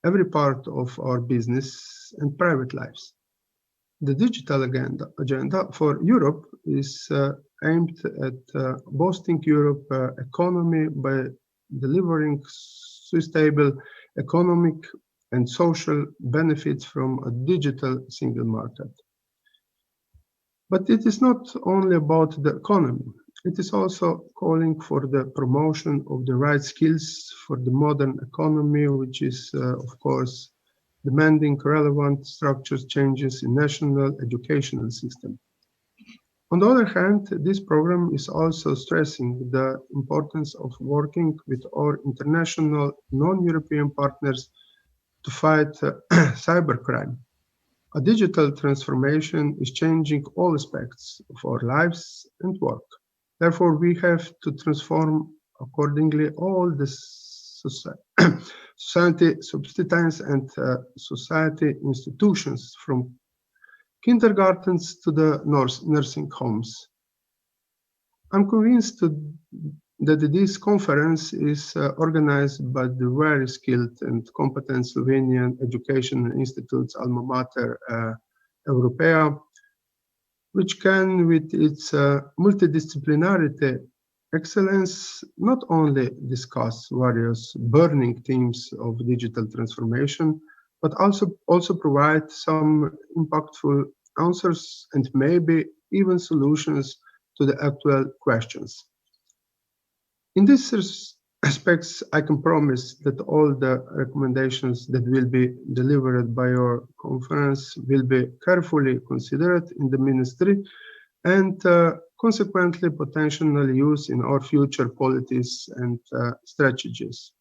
every part of our business and private lives. The digital agenda for Europe is aimed at boosting Europe's economy by delivering sustainable economic and social benefits from a digital single market. But it is not only about the economy. It is also calling for the promotion of the right skills for the modern economy, which is, of course, demanding relevant structures changes in national educational system. On the other hand, this program is also stressing the importance of working with our international non-European partners to fight cybercrime. A digital transformation is changing all aspects of our lives and work. Therefore, we have to transform accordingly all the society substitutes and society institutions, from kindergartens to the nursing homes. I'm convinced that this conference is organized by the very skilled and competent Slovenian education institutes Alma Mater Europaea, which can, with its multidisciplinarity, excellence, not only discuss various burning themes of digital transformation, but also provide some impactful answers and maybe even solutions to the actual questions. In these aspects, I can promise that all the recommendations that will be delivered by your conference will be carefully considered in the ministry and consequently potentially used in our future policies and strategies.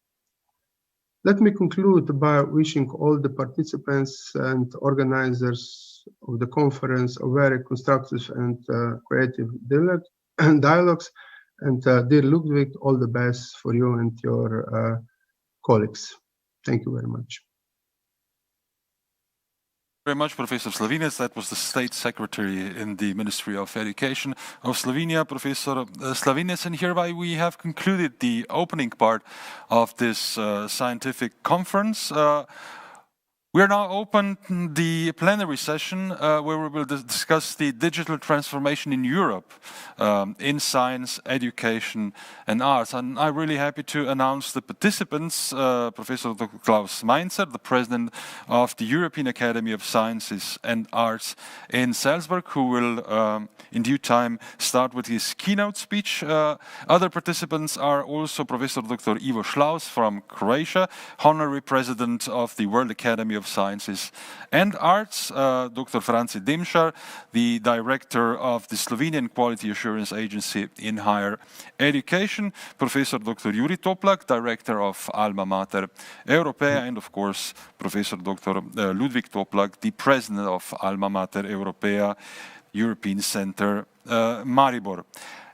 Let me conclude by wishing all the participants and organizers of the conference a very constructive and creative dialogues. And dear Ludvik, all the best for you and your colleagues. Thank you very much. Very much, Professor Slavinec. That was the State Secretary in the Ministry of Education of Slovenia, Professor Slavinec. And hereby we have concluded the opening part of this scientific conference. We are now open the plenary session where we will discuss the digital transformation in Europe in science, education and arts. And I'm really happy to announce the participants, Professor Dr. Klaus Mainzer, the President of the European Academy of Sciences and Arts in Salzburg, who will in due time start with his keynote speech. Other participants are also Professor Dr. Ivo Schlaus from Croatia, Honorary President of the World Academy of Sciences and Arts, Dr. Franci Demšar, the Director of the Slovenian Quality Assurance Agency in Higher Education, Professor Dr. Juri Toplak, Director of Alma Mater Europaea, and of course Professor Dr. Ludvik Toplak, the President of Alma Mater Europaea European Center, Maribor.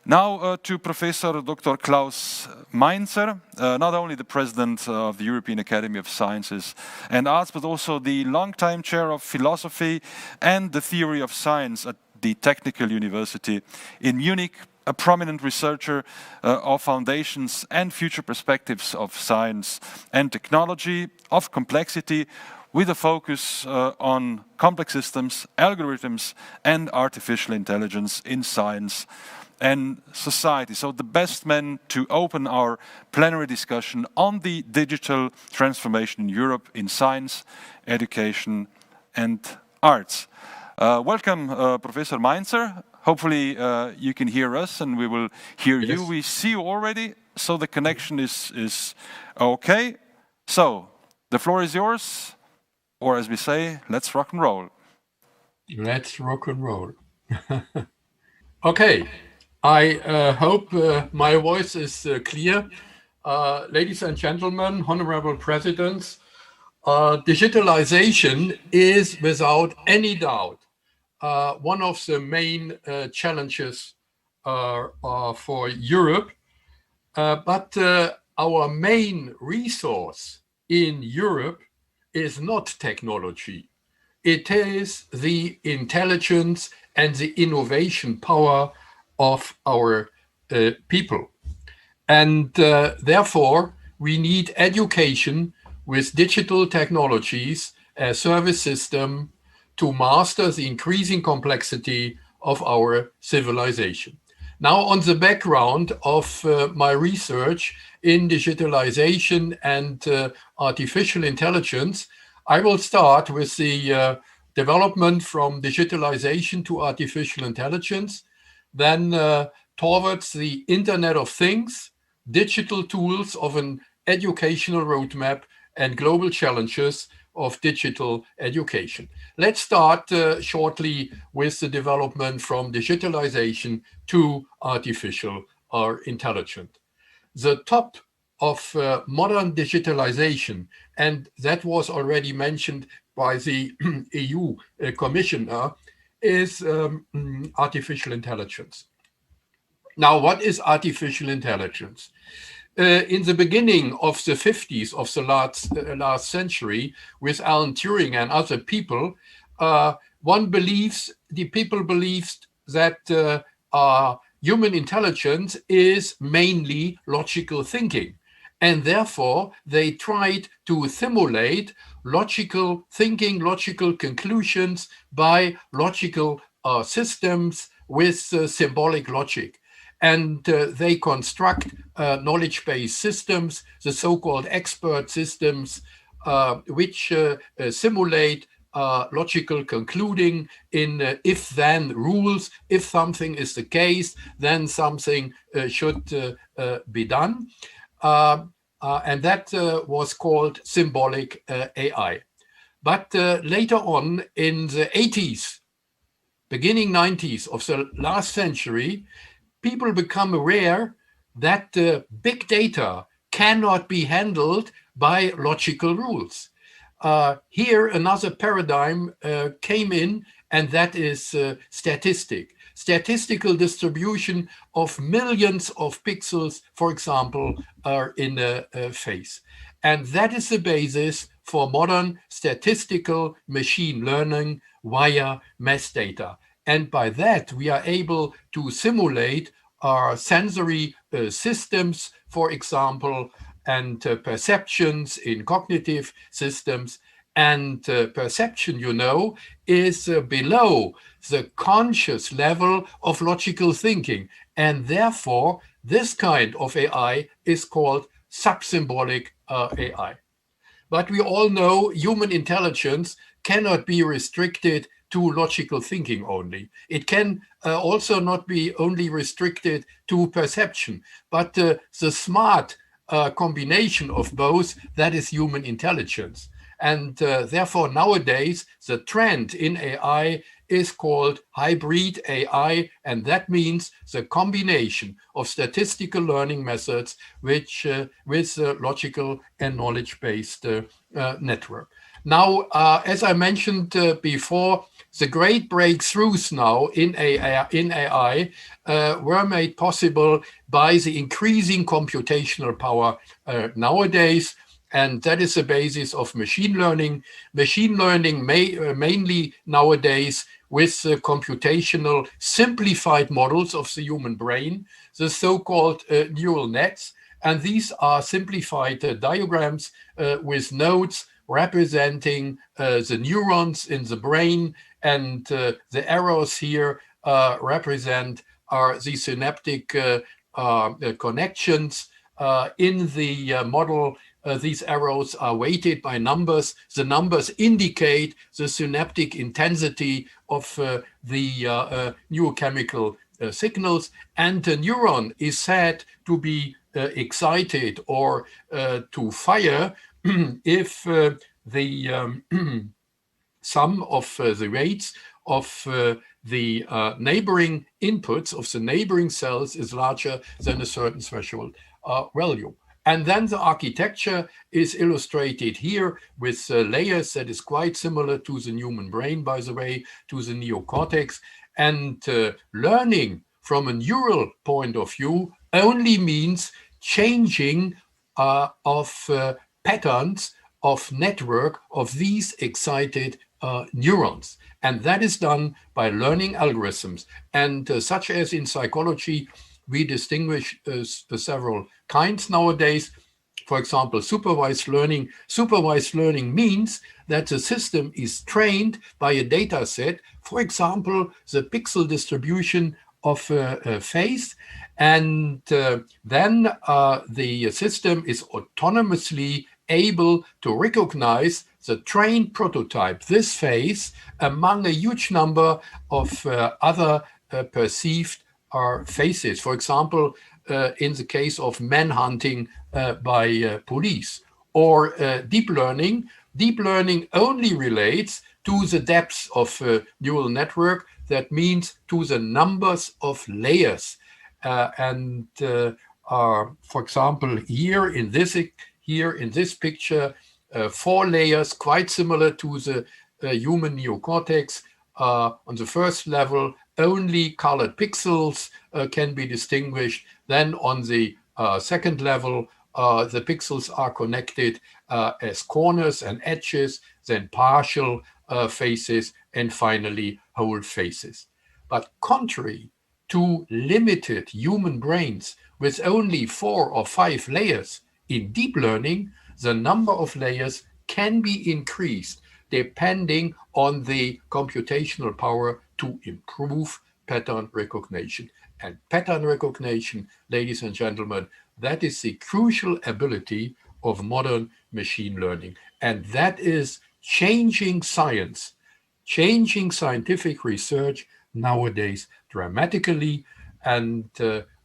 Now to Professor Dr. Klaus Mainzer, not only the President of the European Academy of Sciences and Arts, but also the longtime Chair of Philosophy and the Theory of Science at the Technical University in Munich, a prominent researcher of foundations and future perspectives of science and technology, of complexity, with a focus on complex systems, algorithms, and artificial intelligence in science and society. So the best man to open our plenary discussion on the digital transformation in Europe in science, education, and arts. Welcome, Professor Mainzer. Hopefully you can hear us and we will hear you. We see you already, so the connection is okay. So the floor is yours, or as we say, let's rock and roll. Let's rock and roll. Okay, I hope my voice is clear. Ladies and gentlemen, honorable presidents, digitalization is without any doubt one of the main challenges for Europe, but our main resource in Europe is not technology. It is the intelligence and the innovation power of our people. And therefore, we need education with digital technologies as service system to master the increasing complexity of our civilization. Now, on the background of my research in digitalization and artificial intelligence, I will start with the development from digitalization to artificial intelligence, then towards the Internet of Things, digital tools of an educational roadmap, and global challenges of digital education. Let's start shortly with the development from digitalization to artificial intelligence. The top of modern digitalization, and that was already mentioned by the EU Commissioner, is artificial intelligence. Now, what is artificial intelligence? In the beginning of the 50s of the last century, with Alan Turing and other people, people believed that human intelligence is mainly logical thinking. And therefore, they tried to simulate logical thinking, logical conclusions by logical systems with symbolic logic. And they construct knowledge-based systems, the so-called expert systems, which simulate logical concluding in if-then rules. If something is the case, then something should be done. And that was called symbolic AI. But later on in the 80s, beginning 90s of the last century, people become aware that big data cannot be handled by logical rules. Here, another paradigm came in, and that is statistical distribution of millions of pixels, for example, in a face. And that is the basis for modern statistical machine learning via mass data. And by that, we are able to simulate our sensory systems, for example, and perceptions in cognitive systems. And perception, you know, is below the conscious level of logical thinking. And therefore, this kind of AI is called subsymbolic AI. But we all know human intelligence cannot be restricted to logical thinking only. It can also not be only restricted to perception, but the smart combination of both, that is human intelligence. And therefore, nowadays, the trend in AI is called hybrid AI, and that means the combination of statistical learning methods with logical and knowledge-based network. Now, as I mentioned before, the great breakthroughs now in AI were made possible by the increasing computational power nowadays. And that is the basis of machine learning. Machine learning mainly nowadays with computational simplified models of the human brain, the so-called neural nets. And these are simplified diagrams with nodes representing the neurons in the brain, and the arrows here represent the synaptic connections in the model. These arrows are weighted by numbers. The numbers indicate the synaptic intensity of the neurochemical signals, and the neuron is said to be excited or to fire if the sum of the weights of the neighboring inputs of the neighboring cells is larger than a certain threshold value. And then the architecture is illustrated here with layers that is quite similar to the human brain, by the way, to the neocortex. And learning from a neural point of view only means changing of patterns of network of these excited neurons. And that is done by learning algorithms. And such as in psychology, we distinguish several kinds nowadays. For example, supervised learning. Supervised learning means that the system is trained by a data set, for example, the pixel distribution of a face, and then the system is autonomously able to recognize the trained prototype, this face, among a huge number of other perceived faces. For example, in the case of manhunting by police, or deep learning. Deep learning only relates to the depth of a neural network. That means to the numbers of layers. For example, here in this picture, 4 layers, quite similar to the human neocortex. On the first level, only colored pixels can be distinguished. Then on the second level, the pixels are connected as corners and edges, then partial faces, and finally whole faces. But contrary to limited human brains with only 4 or 5 layers, in deep learning, the number of layers can be increased depending on the computational power to improve pattern recognition. And pattern recognition, ladies and gentlemen, that is the crucial ability of modern machine learning. And that is changing science, changing scientific research nowadays dramatically. And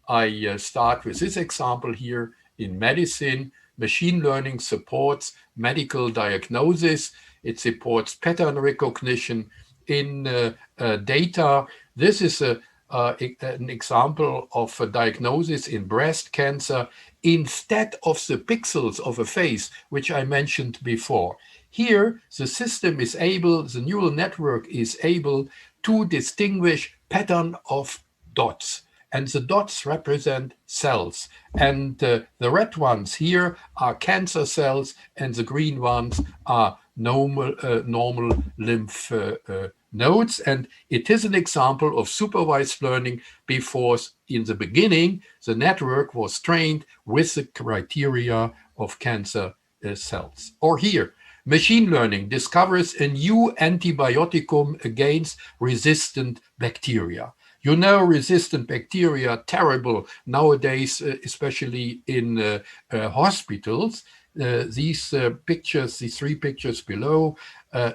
I start with this example here. In medicine, machine learning supports medical diagnosis. It supports pattern recognition in data. This is an example of a diagnosis in breast cancer instead of the pixels of a face, which I mentioned before. Here, the system is able, the neural network is able to distinguish pattern of dots. And the dots represent cells. And the red ones here are cancer cells, and the green ones are normal lymph nodes. And it is an example of supervised learning because in the beginning, the network was trained with the criteria of cancer cells. Or here, machine learning discovers a new antibioticum against resistant bacteria. You know, resistant bacteria, terrible nowadays, especially in hospitals. These 3 pictures below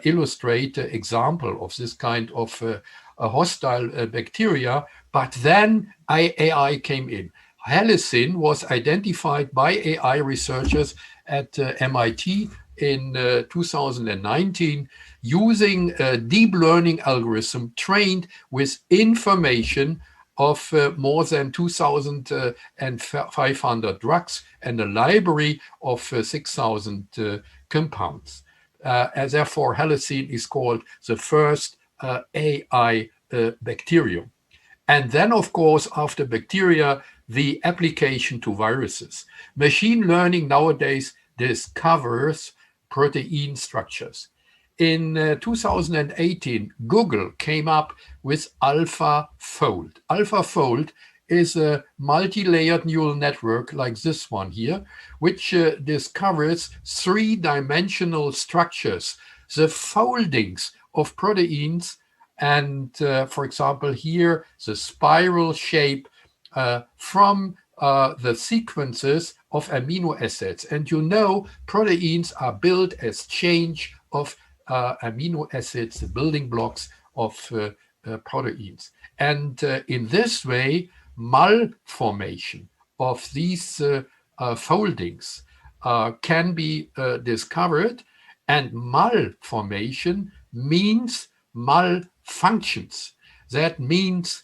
illustrate an example of this kind of hostile bacteria. But then AI came in. Helicin was identified by AI researchers at MIT in 2019 using a deep learning algorithm trained with information of more than 2,500 drugs and a library of 6,000 compounds. And therefore, helicin is called the first AI bacterium. And then, of course, after bacteria, the application to viruses. Machine learning nowadays discovers protein structures. In 2018, Google came up with AlphaFold. AlphaFold is a multi-layered neural network like this one here, which discovers three-dimensional structures, the foldings of proteins, and for example here, the spiral shape from the sequences of amino acids. And you know, proteins are built as change of amino acids, the building blocks of proteins. And in this way, malformation of these foldings can be discovered, and malformation means malfunctions. That means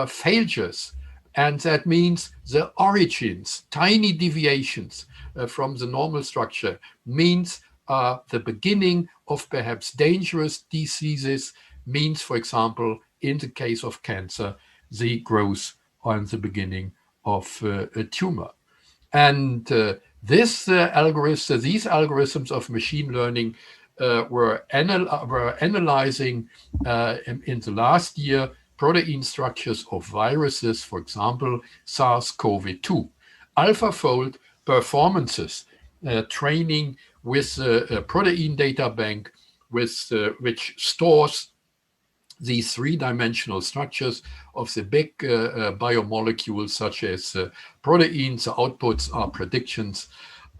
failures, and that means the origins, tiny deviations from the normal structure, means the beginning of perhaps dangerous diseases, means, for example, in the case of cancer, the growth and the beginning of a tumor. And these algorithms of machine learning were analyzing in the last year protein structures of viruses, for example, SARS-CoV-2. AlphaFold performances training with a protein data bank which stores these three-dimensional structures of the big biomolecules such as proteins. The outputs are predictions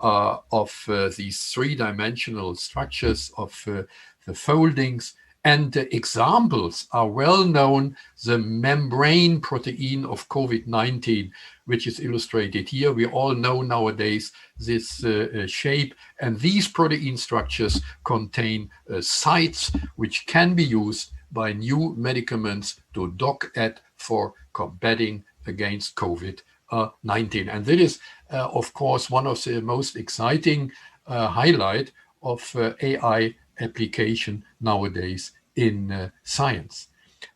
of these three-dimensional structures of the foldings. And the examples are well known. The membrane protein of COVID-19, which is illustrated here. We all know nowadays this shape. And these protein structures contain sites which can be used by new medicaments to dock at for combating against COVID-19. And that is, of course, one of the most exciting highlight of AI application nowadays in science.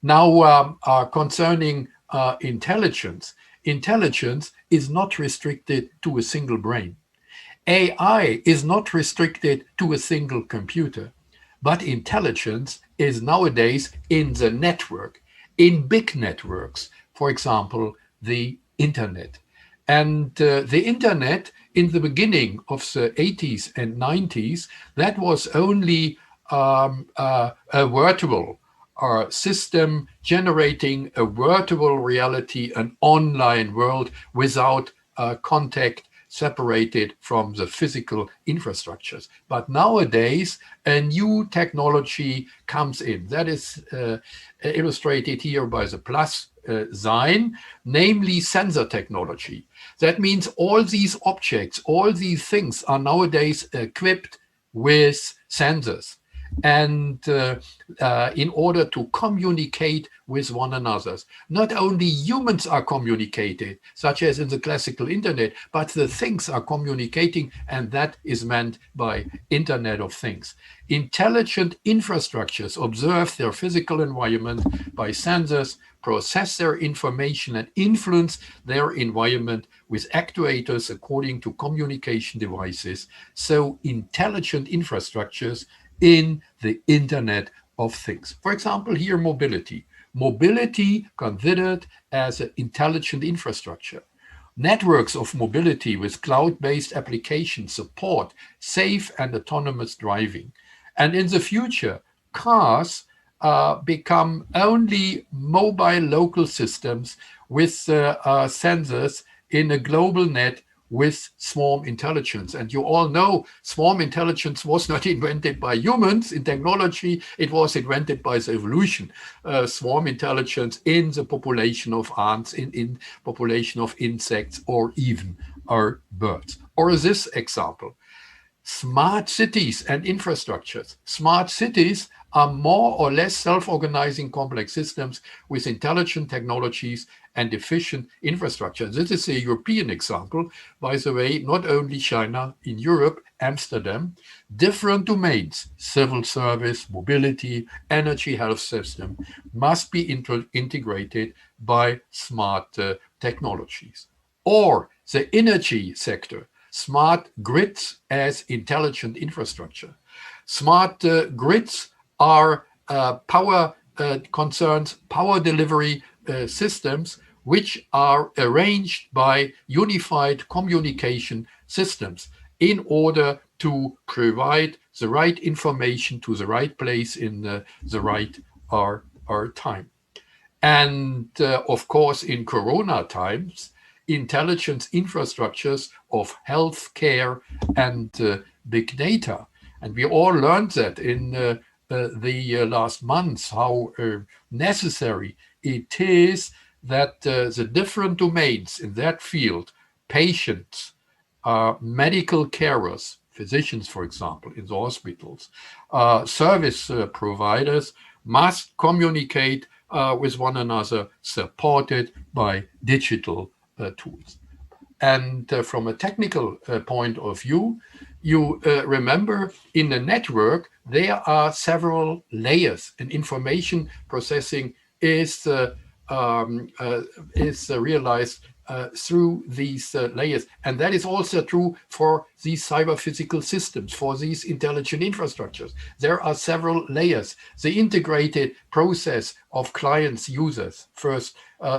Now, concerning intelligence, intelligence is not restricted to a single brain. AI is not restricted to a single computer, but intelligence is nowadays in the network, in big networks, for example, the internet. And the internet in the beginning of the 80s and 90s, that was only a virtual system generating a virtual reality, an online world without contact, separated from the physical infrastructures. But nowadays, a new technology comes in. That is illustrated here by the plus sign, namely sensor technology. That means all these objects, all these things are nowadays equipped with sensors. And in order to communicate with one another. Not only humans are communicated, such as in the classical internet, but the things are communicating, and that is meant by Internet of Things. Intelligent infrastructures observe their physical environment by sensors, process their information, and influence their environment with actuators according to communication devices. So intelligent infrastructures in the Internet of Things. For example, here mobility. Mobility considered as an intelligent infrastructure. Networks of mobility with cloud-based applications support safe and autonomous driving. And in the future, cars become only mobile local systems with sensors in a global net with swarm intelligence. And you all know swarm intelligence was not invented by humans in technology, it was invented by the evolution. Swarm intelligence in the population of ants, in population of insects, or even our birds. Or this example, smart cities and infrastructures. Smart cities are more or less self-organizing complex systems with intelligent technologies and efficient infrastructure. This is a European example, by the way, not only China, in Europe, Amsterdam, different domains, civil service, mobility, energy, health system, must be integrated by smart technologies. Or the energy sector. smart grids as intelligent infrastructure. Smart grids are power concerns, power delivery systems, which are arranged by unified communication systems in order to provide the right information to the right place in the right time. And of course, in Corona times, intelligence infrastructures of healthcare and big data. And we all learned that in the last months, how necessary it is that the different domains in that field, patients, medical carers, physicians, for example, in the hospitals, service providers must communicate with one another, supported by digital tools. And from a technical point of view, you remember in a network, there are several layers, and information processing is realized through these layers. And that is also true for these cyber physical systems, for these intelligent infrastructures. There are several layers. The integrated process of clients, users, first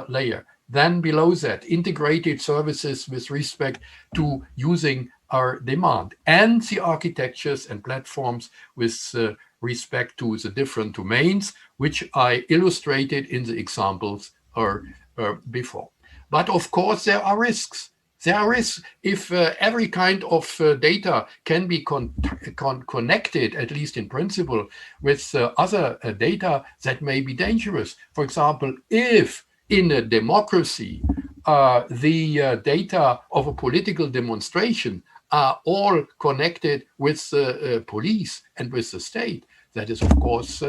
layer. Then below that, integrated services with respect to using our demand, and the architectures and platforms with respect to the different domains, which I illustrated in the examples before. But of course, there are risks. There are risks if every kind of data can be connected, at least in principle, with other data that may be dangerous. For example, if in a democracy, the data of a political demonstration are all connected with the police and with the state, that is, of course,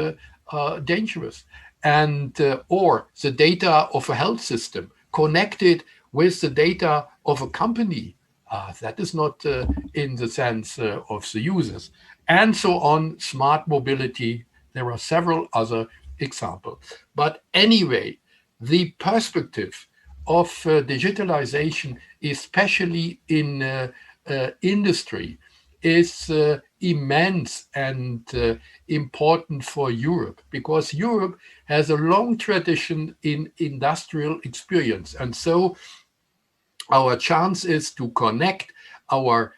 dangerous. And or the data of a health system connected with the data of a company, that is not in the sense of the users. And so on, smart mobility, there are several other examples. But anyway, the perspective of digitalization, especially in industry, is immense and important for Europe, because Europe has a long tradition in industrial experience. And so our chance is to connect our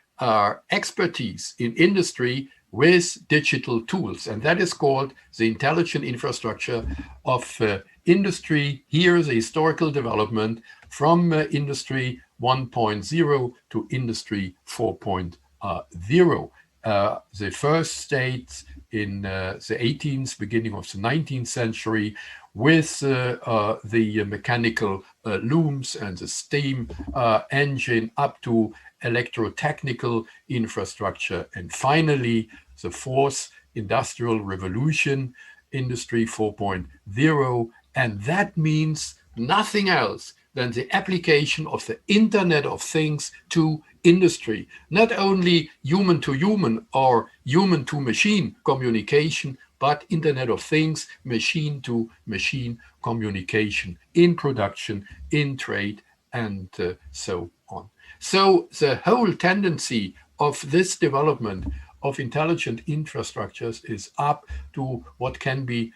expertise in industry with digital tools. And that is called the intelligent infrastructure of industry. Here is a historical development from industry 1.0 to industry 4.0. The first states in the 18th, beginning of the 19th century, with the mechanical looms and the steam engine, up to electrotechnical infrastructure. And finally, the fourth industrial revolution, industry 4.0. And that means nothing else than the application of the Internet of Things to industry, not only human to human or human to machine communication, but Internet of Things, machine to machine communication in production, in trade, and so on. So the whole tendency of this development of intelligent infrastructures is up to what can be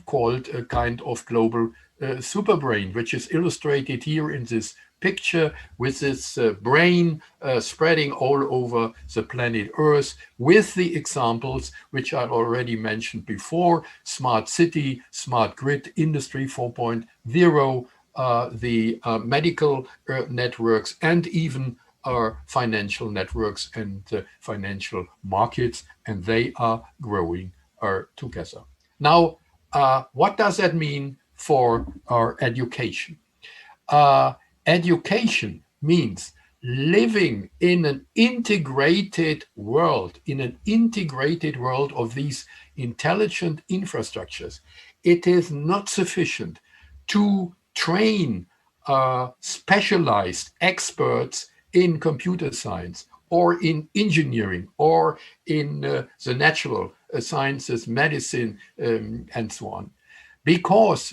called a kind of global superbrain, which is illustrated here in this picture, with this brain spreading all over the planet Earth, with the examples which I already mentioned before: smart city, smart grid, industry 4.0, the medical networks, and even our financial networks and financial markets, and they are growing together. Now, what does that mean for our education? Education means living in an integrated world, of these intelligent infrastructures. It is not sufficient to train specialized experts in computer science or in engineering or in the natural sciences, medicine, and so on. Because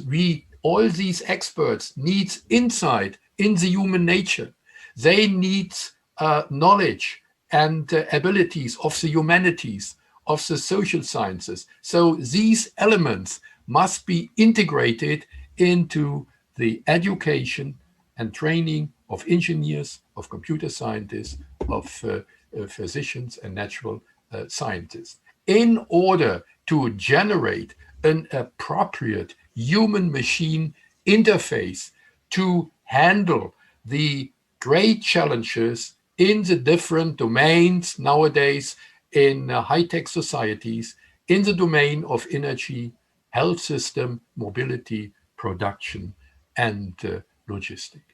all these experts need insight in the human nature. They need knowledge and abilities of the humanities, of the social sciences. So these elements must be integrated into the education and training of engineers, of computer scientists, of physicians and natural scientists, in order to generate an appropriate human-machine interface to handle the great challenges in the different domains nowadays in high-tech societies, in the domain of energy, health system, mobility, production, and logistics.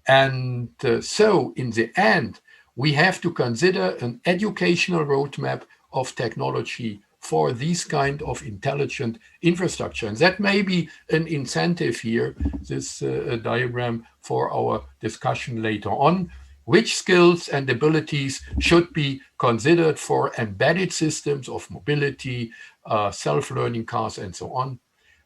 And so in the end, we have to consider an educational roadmap of technology for this kind of intelligent infrastructure. And that may be an incentive here, this diagram for our discussion later on. Which skills and abilities should be considered for embedded systems of mobility, self-learning cars, and so on?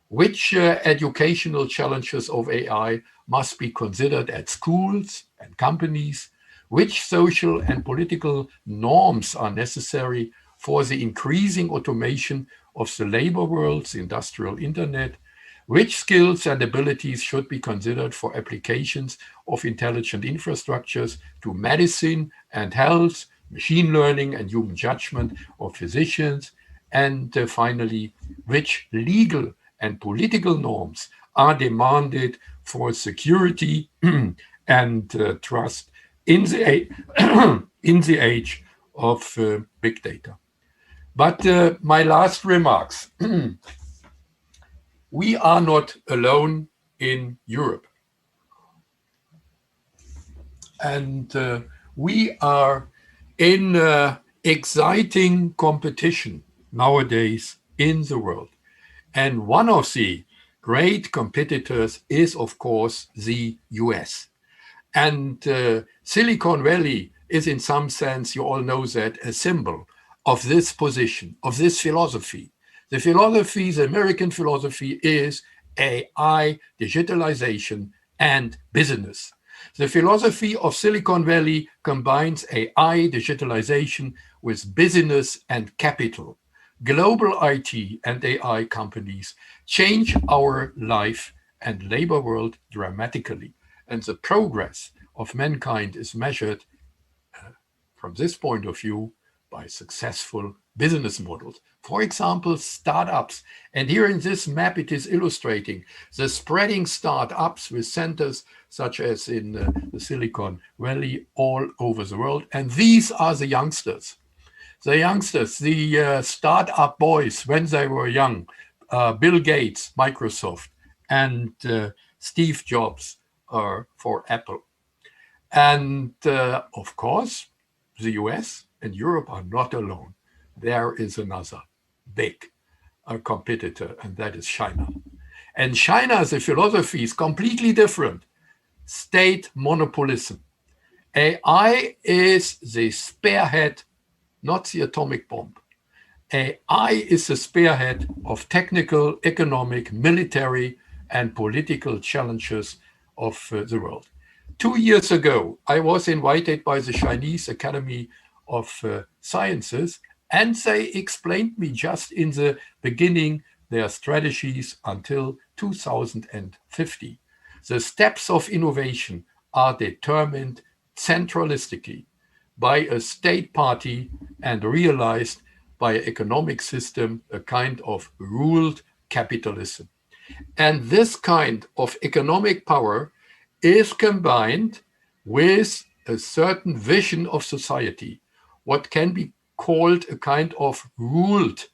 Which educational challenges of AI must be considered at schools and companies? Which social and political norms are necessary for the increasing automation of the labor world, the industrial internet? Which skills and abilities should be considered for applications of intelligent infrastructures to medicine and health, machine learning and human judgment of physicians? And finally, which legal and political norms are demanded for security and trust in the age of big data? But my last remarks. We are not alone in Europe. And we are in exciting competition nowadays in the world. And one of the great competitors is, of course, the US. And Silicon Valley is, in some sense, you all know that, a symbol of this position, of this philosophy. The philosophy, the American philosophy, is AI, digitalization, and business. The philosophy of Silicon Valley combines AI, digitalization, with business and capital. Global IT and AI companies change our life and labor world dramatically. And the progress of mankind is measured from this point of view by successful business models. For example, startups. And here in this map, it is illustrating the spreading startups with centers such as in the Silicon Valley all over the world. And these are the youngsters. The youngsters, the startup boys when they were young, Bill Gates, Microsoft, and Steve Jobs for Apple. And of course, the US and Europe are not alone. There is another big competitor, and that is China. And China's philosophy is completely different. State monopolism. AI is the spearhead, not the atomic bomb. AI is the spearhead of technical, economic, military, and political challenges of the world. 2 years ago, I was invited by the Chinese Academy of Sciences, and they explained me just in the beginning their strategies until 2050. The steps of innovation are determined centralistically by a state party and realized by an economic system, a kind of ruled capitalism. And this kind of economic power is combined with a certain vision of society, what can be called a kind of ruled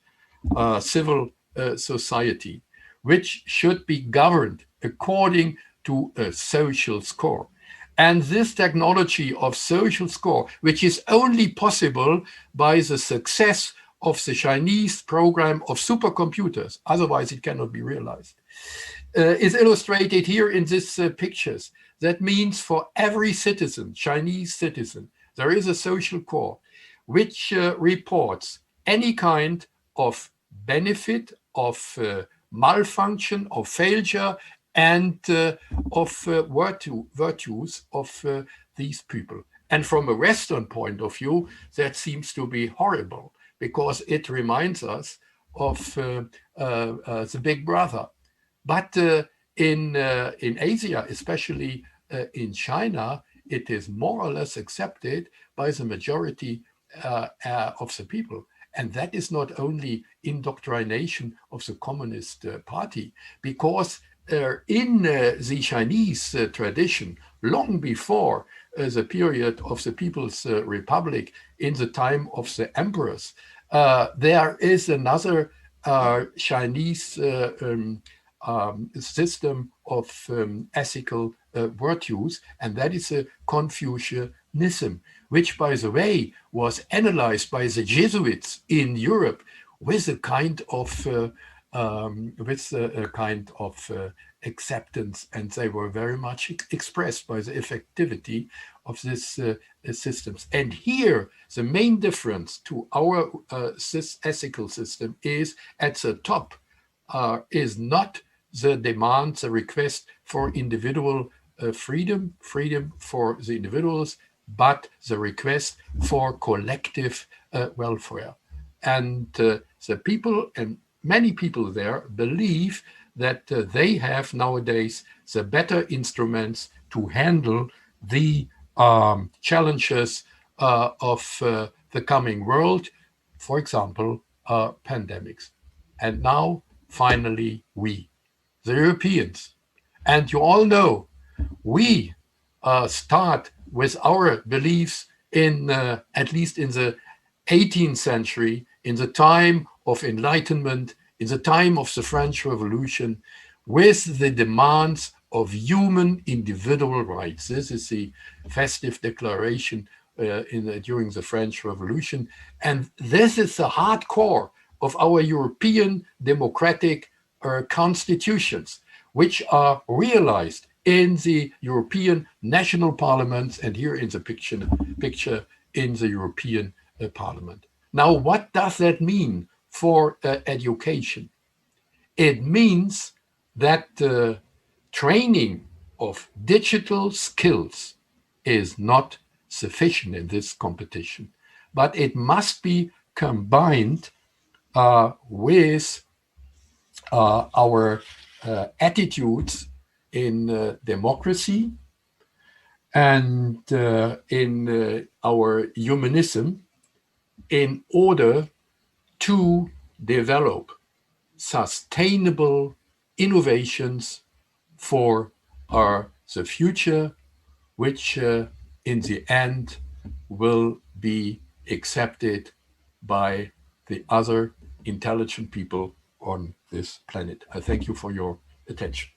civil society, which should be governed according to a social score. And this technology of social score, which is only possible by the success of the Chinese program of supercomputers, otherwise it cannot be realized, is illustrated here in these pictures. That means for every citizen, Chinese citizen, there is a social core which reports any kind of benefit, of malfunction, of failure, and of virtues of these people. And from a Western point of view, that seems to be horrible because it reminds us of the Big Brother. But in Asia, especially in China, it is more or less accepted by the majority of the people. And that is not only indoctrination of the Communist Party, because in the Chinese tradition, long before the period of the People's Republic, in the time of the emperors, there is another Chinese system of ethical virtues, and that is a Confucianism, which, by the way, was analyzed by the Jesuits in Europe with a kind of acceptance, and they were very much expressed by the effectivity of these systems. And here, the main difference to our ethical system is at the top is not the demand, the request for individual freedom for the individuals, but the request for collective welfare. And the people, and many people there, believe that they have nowadays the better instruments to handle the challenges of the coming world, for example, pandemics. And now, finally, we, the Europeans. And you all know, we start with our beliefs in, at least in the 18th century, in the time of Enlightenment, in the time of the French Revolution, with the demands of human individual rights. This is the festive declaration during the French Revolution. And this is the hardcore of our European democratic constitutions, which are realized in the European national parliaments, and here in the picture in the European Parliament. Now, what does that mean for education? It means that training of digital skills is not sufficient in this competition, but it must be combined with our attitudes in democracy and in our humanism, in order to develop sustainable innovations for the future, which in the end will be accepted by the other intelligent people on this planet. I thank you for your attention.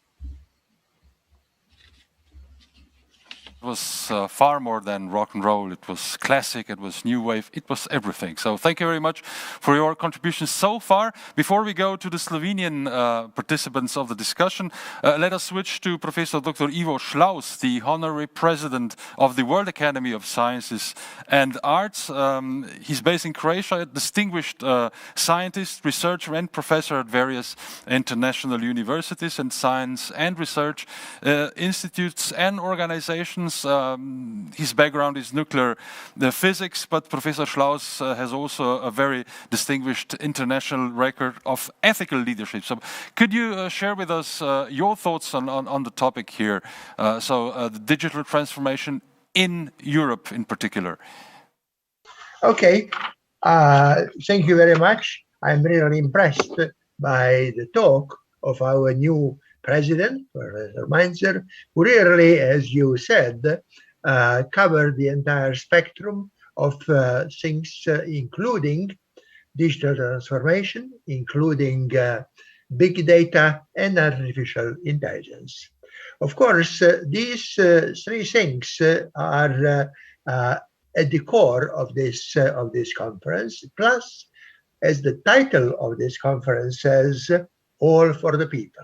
It was far more than rock and roll. It was classic, it was new wave, it was everything. So thank you very much for your contributions so far. Before we go to the Slovenian participants of the discussion, let us switch to Professor Dr. Ivo Klaus, the Honorary President of the World Academy of Sciences and Arts. He's based in Croatia, a distinguished scientist, researcher and professor at various international universities and science and research institutes and organizations. His background is nuclear physics, but Professor Klaus has also a very distinguished international record of ethical leadership. So could you share with us your thoughts on the topic here? The digital transformation in Europe in particular. Okay, thank you very much. I'm really impressed by the talk of our new President, Professor Mainzer, who really, as you said, covered the entire spectrum of things, including digital transformation, including big data and artificial intelligence. Of course, these three things are at the core of this conference. Plus, as the title of this conference says, all for the people.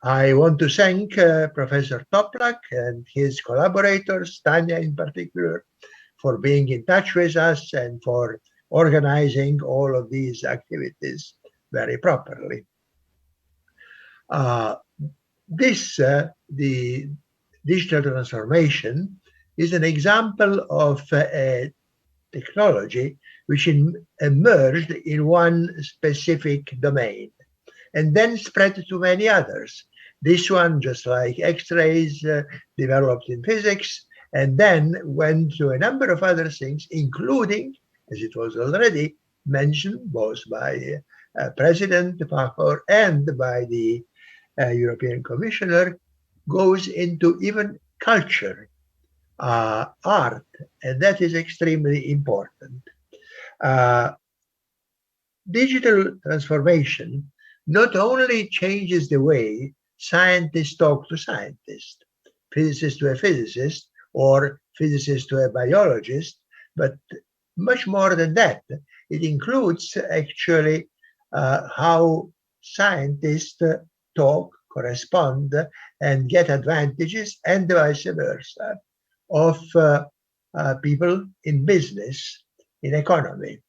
I want to thank Professor Toplak and his collaborators, Tanya in particular, for being in touch with us and for organizing all of these activities very properly. The digital transformation is an example of a technology which emerged in one specific domain and then spread to many others. This one, just like X-rays, developed in physics, and then went to a number of other things, including, as it was already mentioned, both by President Pahor and by the European Commissioner, goes into even culture, art, and that is extremely important. Digital transformation not only changes the way scientists talk to scientists, physicists to a physicist, or physicist to a biologist, but much more than that. It includes actually how scientists talk, correspond, and get advantages, and vice versa, of people in business, in economy.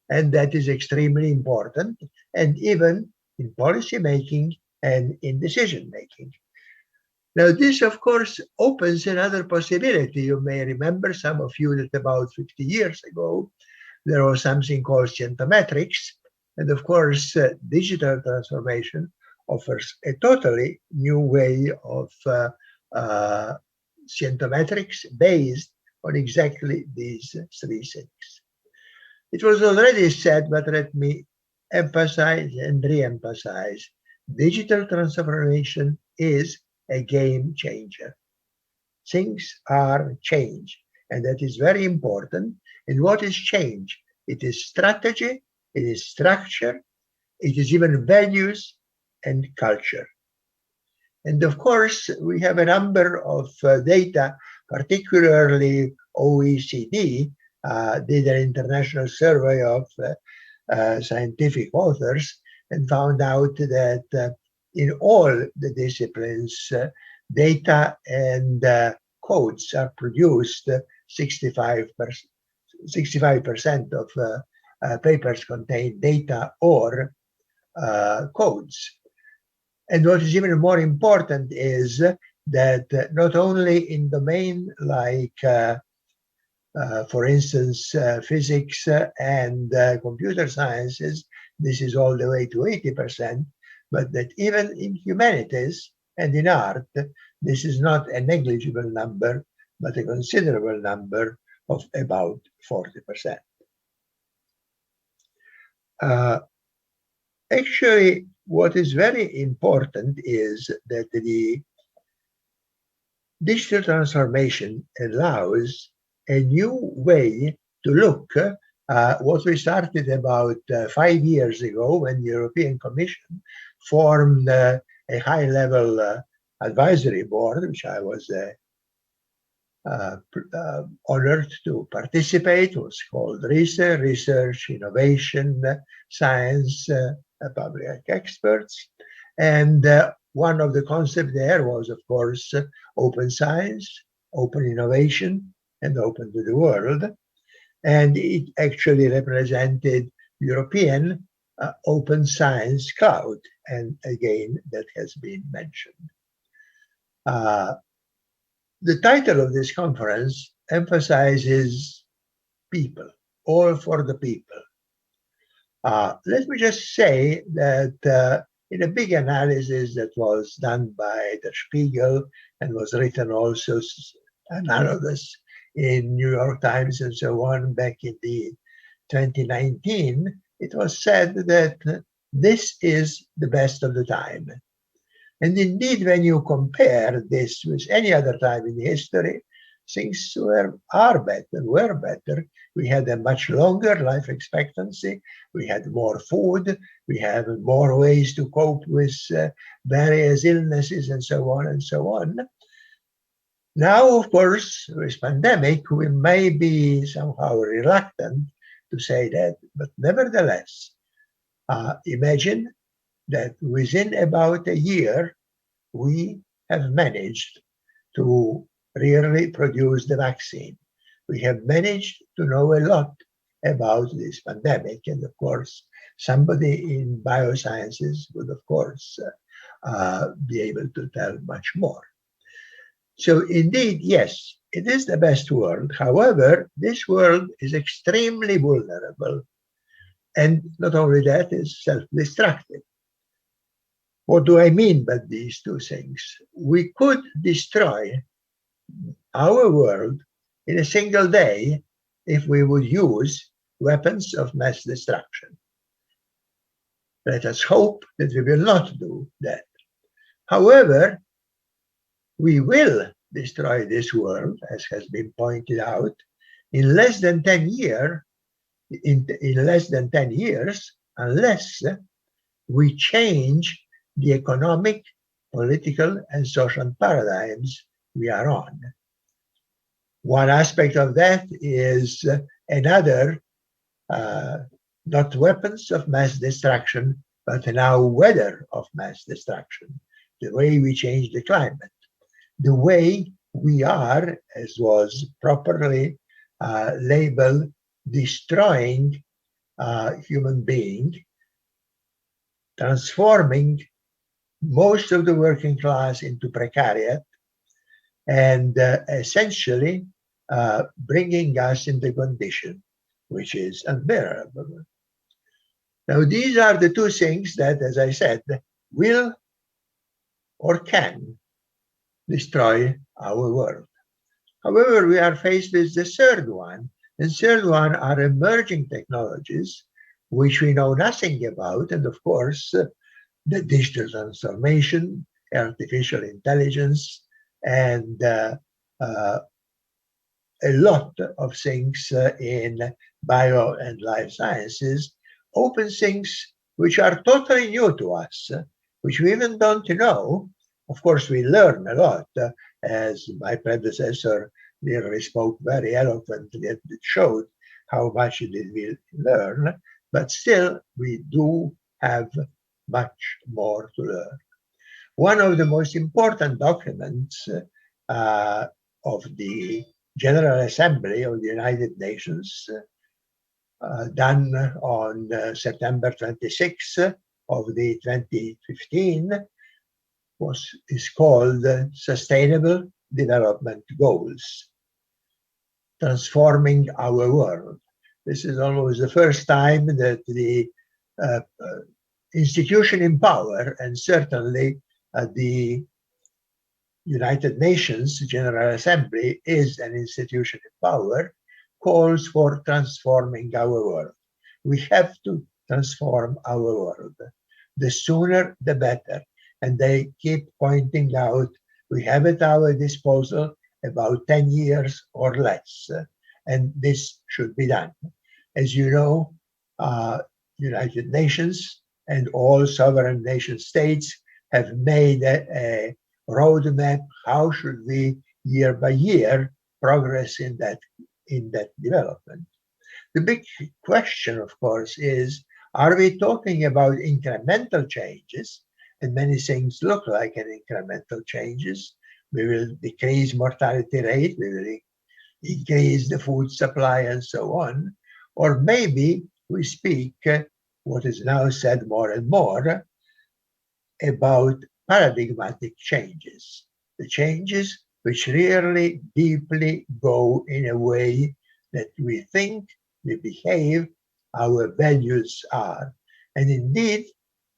And that is extremely important, and even in policy making and in decision making. Now, this, of course, opens another possibility. You may remember, some of you, that about 50 years ago, there was something called scientometrics. And of course, digital transformation offers a totally new way of scientometrics based on exactly these three things. It was already said, but let me emphasize and re-emphasize, digital transformation is a game changer. Things are changed, and that is very important. And what is change? It is strategy, it is structure, it is even values and culture. And of course, we have a number of data, particularly OECD did an international survey of scientific authors and found out that in all the disciplines, data and codes are produced. 65% of papers contain data or codes. And what is even more important is that not only in domain like, for instance, physics and computer sciences, this is all the way to 80%, but that even in humanities and in art, this is not a negligible number, but a considerable number of about 40%. Actually, what is very important is that the digital transformation allows a new way to look what we started about 5 years ago when the European Commission formed a high-level advisory board, which I was honored to participate. It was called Research, Innovation, Science, Public Experts. And one of the concepts there was, of course, open science, open innovation, and open to the world. And it actually represented European open science cloud. And again, that has been mentioned. The title of this conference emphasizes people, all for the people. Let me just say that in a big analysis that was done by Der Spiegel and was written also analogous in New York Times and so on back in the 2019, it was said that this is the best of the time. And indeed, when you compare this with any other time in history, things are better. We had a much longer life expectancy. We had more food. We have more ways to cope with various illnesses and so on and so on. Now, of course, with pandemic, we may be somehow reluctant to say that, but nevertheless, imagine that within about a year, we have managed to really produce the vaccine. We have managed to know a lot about this pandemic. And of course, somebody in biosciences would, of course, be able to tell much more. So indeed, yes, it is the best world. However, this world is extremely vulnerable. And not only that, it's self-destructive. What do I mean by these two things? We could destroy our world in a single day if we would use weapons of mass destruction. Let us hope that we will not do that. However, we will destroy this world, as has been pointed out, in less than 10 years, unless we change the economic, political, and social paradigms we are on. One aspect of that is another, not weapons of mass destruction, but now weather of mass destruction, the way we change the climate, the way we are, as was properly labeled, destroying human being, transforming most of the working class into precariat, and essentially bringing us in the condition which is unbearable. Now, these are the two things that, as I said, will or can destroy our world. However, we are faced with the third one. The third one are emerging technologies, which we know nothing about, and of course, the digital transformation, artificial intelligence, and a lot of things in bio and life sciences, open things which are totally new to us, which we even don't know. Of course, we learn a lot, as my predecessor really spoke very eloquently and it showed how much did we learn, but still we do have much more to learn. One of the most important documents of the General Assembly of the United Nations, done on September 26 of the 2015, is called Sustainable Development Goals, Transforming Our World. This is almost the first time that the institution in power, and certainly the United Nations General Assembly is an institution in power, calls for transforming our world. We have to transform our world. The sooner, the better. And they keep pointing out, we have at our disposal about 10 years or less, and this should be done. As you know, United Nations and all sovereign nation states have made a roadmap. How should we, year by year, progress in that development? The big question, of course, is, are we talking about incremental changes? And many things look like an incremental changes. We will decrease mortality rate, we will increase the food supply, and so on. Or maybe we speak, what is now said more and more, about paradigmatic changes, the changes which really deeply go in a way that we think, we behave, our values are. And indeed,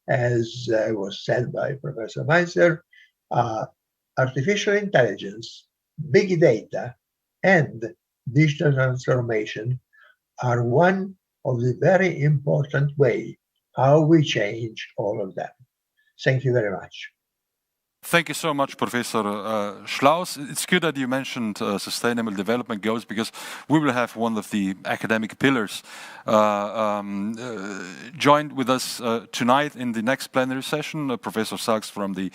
as was said by Professor Mainzer, artificial intelligence, big data, and digital transformation are one of the very important ways how we change all of them. Thank you very much. Thank you so much, Professor Klaus. It's good that you mentioned sustainable development goals, because we will have one of the academic pillars joined with us tonight in the next plenary session, Professor Sachs from the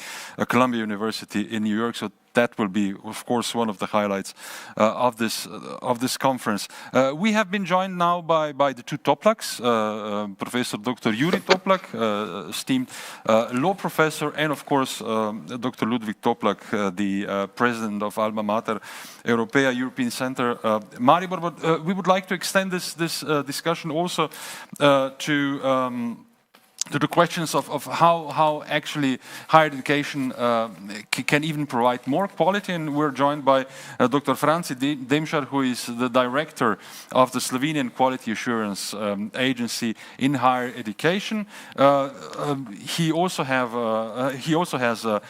Columbia University in New York. So that will be, of course, one of the highlights of this conference. We have been joined now by the two Toplaks, Professor Dr. Juri Toplak, esteemed law professor, and of course Dr. Ludvik Toplak, the president of Alma Mater Europaea European Center, Maribor. But we would like to extend this discussion also to to the questions of how actually higher education can even provide more quality. And we're joined by Dr. Franci Demšar, who is the director of the Slovenian Quality Assurance Agency in higher education. He also has a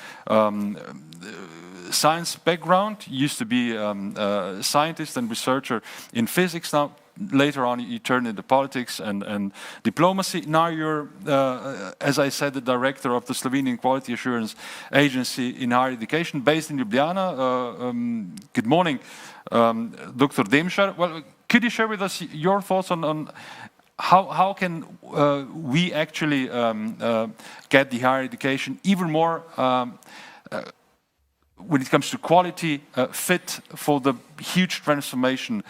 science background, used to be a scientist and researcher in physics. Now, later on, you turned into politics and diplomacy. Now you're, as I said, the director of the Slovenian Quality Assurance Agency in higher education, based in Ljubljana. Good morning, Dr. Demšar. Well, could you share with us your thoughts on how can we actually get the higher education even more when it comes to quality, fit for the huge transformation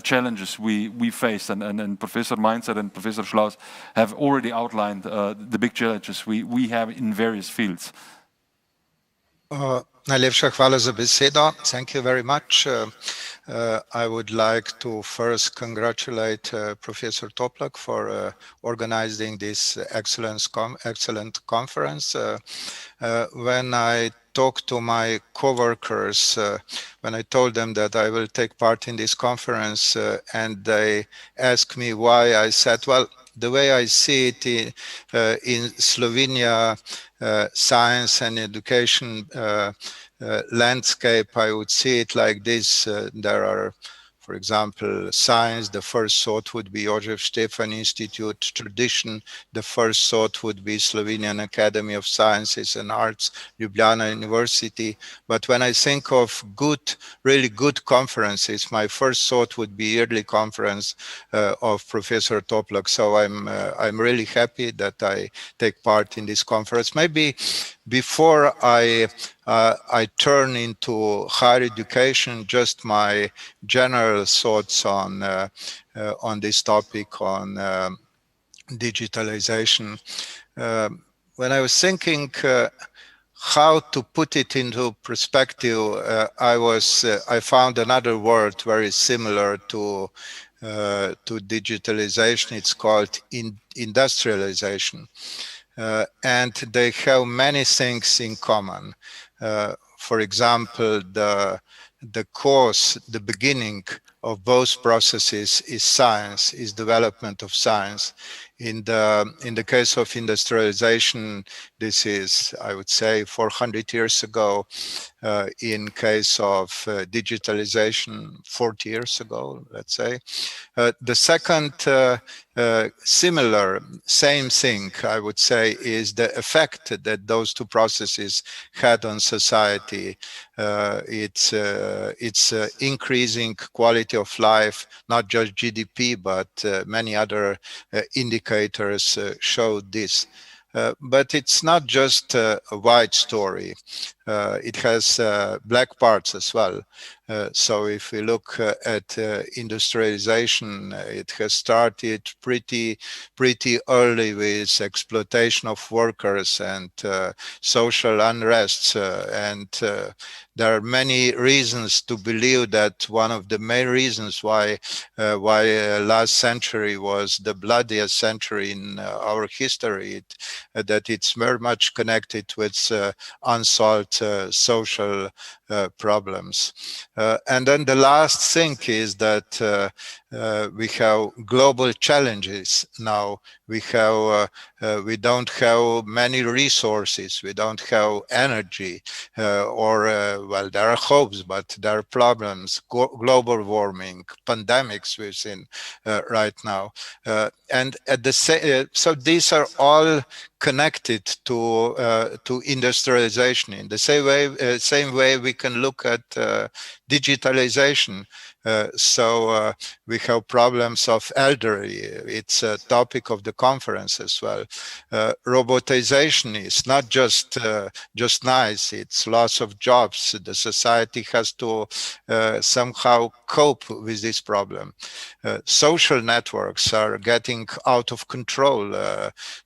challenges we face, and Professor Mainzer and Professor Klaus have already outlined the big challenges we have in various fields. Najlepša hvala za besedo. Thank you very much. I would like to first congratulate Professor Toplak for organizing this excellent conference. When I talked to my co-workers, when I told them that I will take part in this conference, and they asked me why, I said, well, the way I see it in Slovenia, science and education landscape, I would see it like this. There are, for example, science, the first thought would be Jožef Stefan Institute. Tradition, the first thought would be Slovenian Academy of Sciences and Arts, Ljubljana University. But when I think of really good conferences, my first thought would be yearly conference of Professor Toplak. So I'm really happy that I take part in this conference. Maybe before I turn into higher education, just my general thoughts on this topic, on digitalization. When I was thinking how to put it into perspective, I found another word very similar to digitalization. It's called industrialization. And they have many things in common. For example, the cause, the beginning of both processes is science, is development of science. In the case of industrialization, this is, I would say, 400 years ago. In case of digitalization, 40 years ago, let's say. The second same thing, I would say, is the effect that those two processes had on society. It's increasing quality of life, not just GDP, but many other indicators showed this. But it's not just a white story. It has black parts as well. So if we look at industrialization, it has started pretty early with exploitation of workers and social unrest. And there are many reasons to believe that one of the main reasons why last century was the bloodiest century in our history, that it's very much connected with unsolved social problems. And then the last thing is that we have global challenges now. We don't have many resources. We don't have energy, well, there are hopes, but there are problems. Global warming, pandemics we've seen right now, and at the so these are all connected to industrialization. In the same way we can look at digitalization. So we have problems of elderly. It's a topic of the conference as well. Robotization is not just nice. It's loss of jobs. The society has to somehow cope with this problem. Social networks are getting out of control.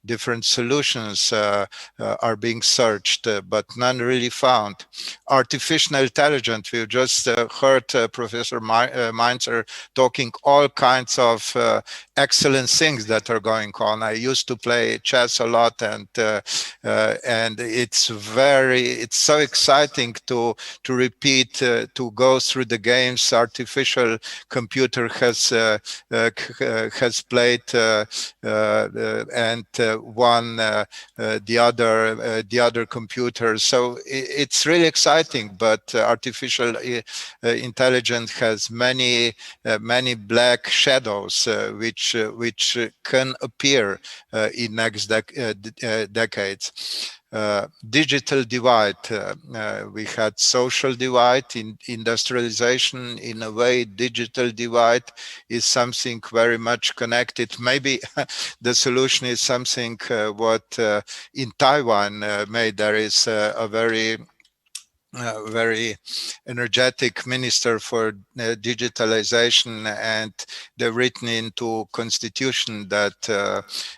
Different solutions are being searched, but none really found. Artificial intelligence, we've just heard Professor Mainzer talking all kinds of excellent things that are going on. I used to play chess a lot, and it's so exciting to repeat, to go through the games. Artificial computer has played and won the other computer. So it's really exciting. But artificial intelligence has many black shadows which can appear in next decades. Digital divide. We had social divide in industrialization. In a way, digital divide is something very much connected. Maybe the solution is something what in Taiwan made. There is a very energetic minister for digitalization, and they've written into constitution that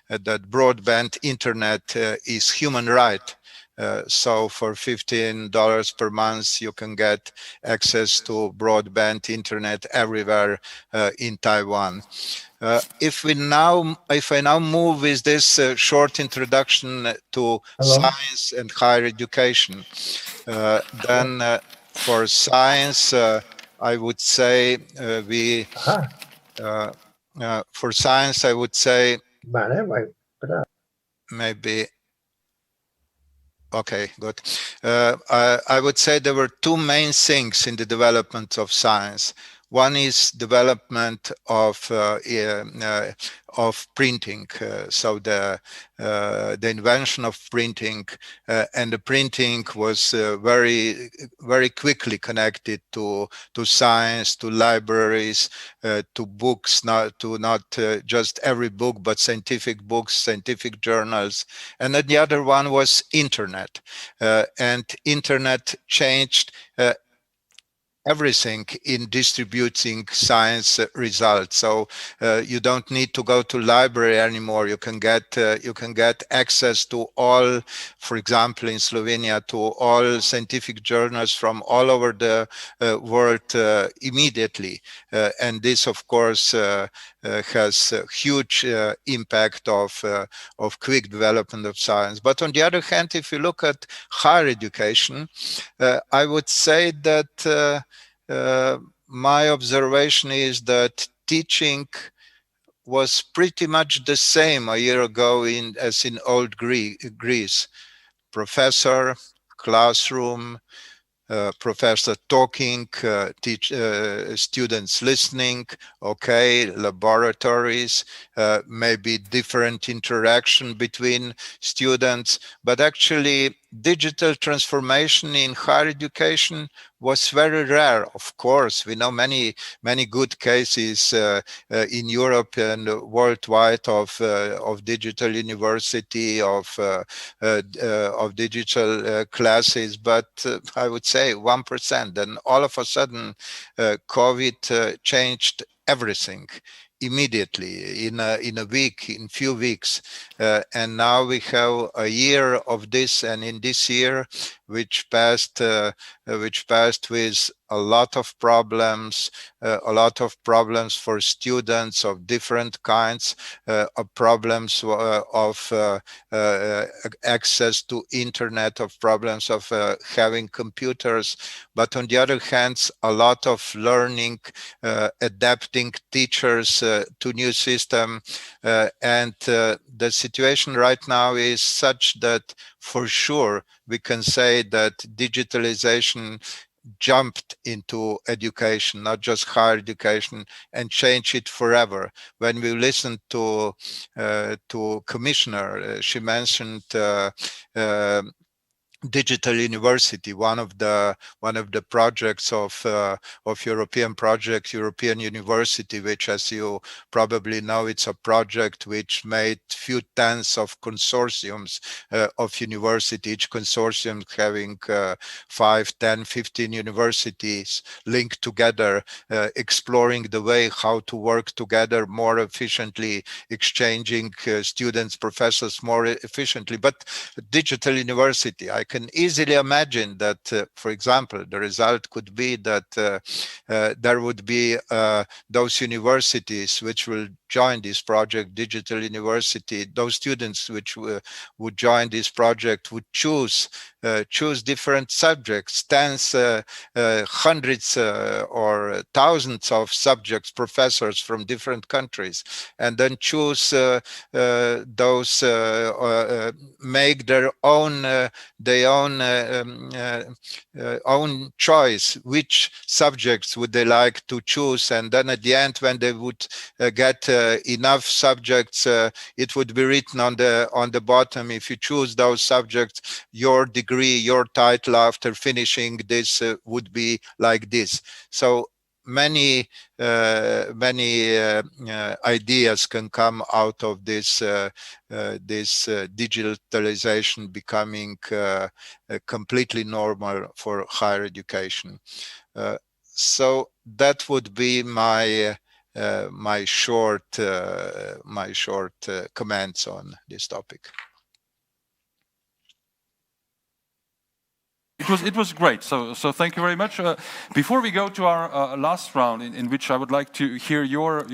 that broadband internet is human right. So for $15 per month, you can get access to broadband internet everywhere in Taiwan. If I now move with this short introduction to science and higher education, then for science, I would say for science, I would say maybe. Okay, good. I would say there were two main things in the development of science. One is development of printing, so the invention of printing, and the printing was very quickly connected to science, to libraries, to books, not just every book, but scientific books, scientific journals. And then the other one was internet, and internet changed everything in distributing science results. So you don't need to go to library anymore. You can get access to all, for example, in Slovenia, to all scientific journals from all over the world immediately. And this, of course, has a huge impact of quick development of science. But on the other hand, if you look at higher education, I would say that my observation is that teaching was pretty much the same a year ago as in old Greece. Professor, classroom, professor talking, students listening, okay, laboratories, maybe different interaction between students, but actually digital transformation in higher education was very rare. Of course, we know many good cases in Europe and worldwide of digital university, of digital classes, but I would say 1%. And all of a sudden, COVID changed everything immediately in a week, in few weeks, and now we have a year of this, and in this year, which passed with a lot of problems for students of different kinds, problems of access to internet, of problems of having computers, but on the other hand, a lot of learning, adapting teachers to new system, and the situation right now is such that for sure we can say that digitalization jumped into education, not just higher education, and changed it forever. When we listened to Commissioner, she mentioned digital university, one of the projects of European project, European University, which, as you probably know, it's a project which made few tens of consortiums of university, each consortium having 5, 10, 15 universities linked together, exploring the way how to work together more efficiently, exchanging students, professors more efficiently. But digital university, I can easily imagine that, for example, the result could be that there would be those universities which will join this project, digital university, those students which would join this project would choose different subjects, tens, hundreds or thousands of subjects, professors from different countries, and then choose those, make their own choice, which subjects would they like to choose, and then at the end, when they would get enough subjects, it would be written on the bottom, if you choose those subjects, your degree, your title after finishing this would be like this. So many ideas can come out of this digitalization becoming completely normal for higher education. So that would be my short comments on this topic. It was great. So thank you very much. Before we go to our last round, in which I would like to hear your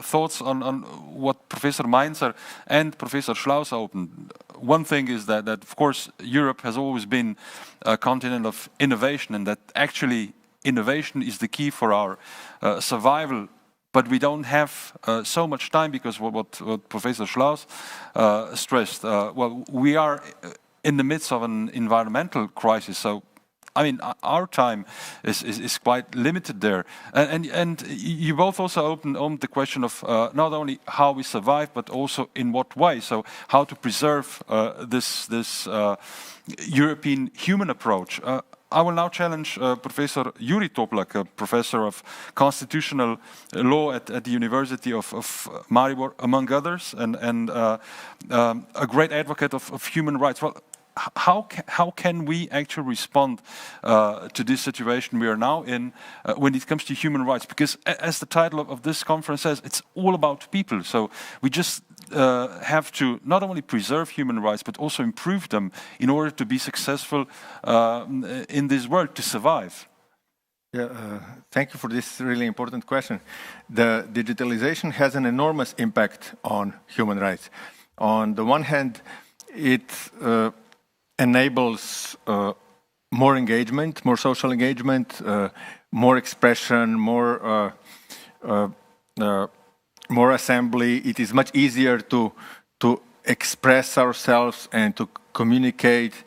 thoughts on what Professor Mainzer and Professor Klaus opened. One thing is that of course Europe has always been a continent of innovation, and that actually innovation is the key for our survival. But we don't have so much time, because what Professor Klaus stressed. Well, we are in the midst of an environmental crisis, so I mean our time is quite limited there. And you both also opened on the question of not only how we survive, but also in what way. So how to preserve this European human approach. I will now challenge Professor Juri Toplak, a professor of constitutional law at the University of Maribor, among others, and a great advocate of human rights. Well, how can we actually respond to this situation we are now in when it comes to human rights? Because as the title of this conference says, it's all about people. So we just have to not only preserve human rights, but also improve them in order to be successful in this world, to survive. Yeah, thank you for this really important question. The digitalization has an enormous impact on human rights. On the one hand, it enables more engagement, more social engagement, more expression, more assembly. It is much easier to express ourselves and to communicate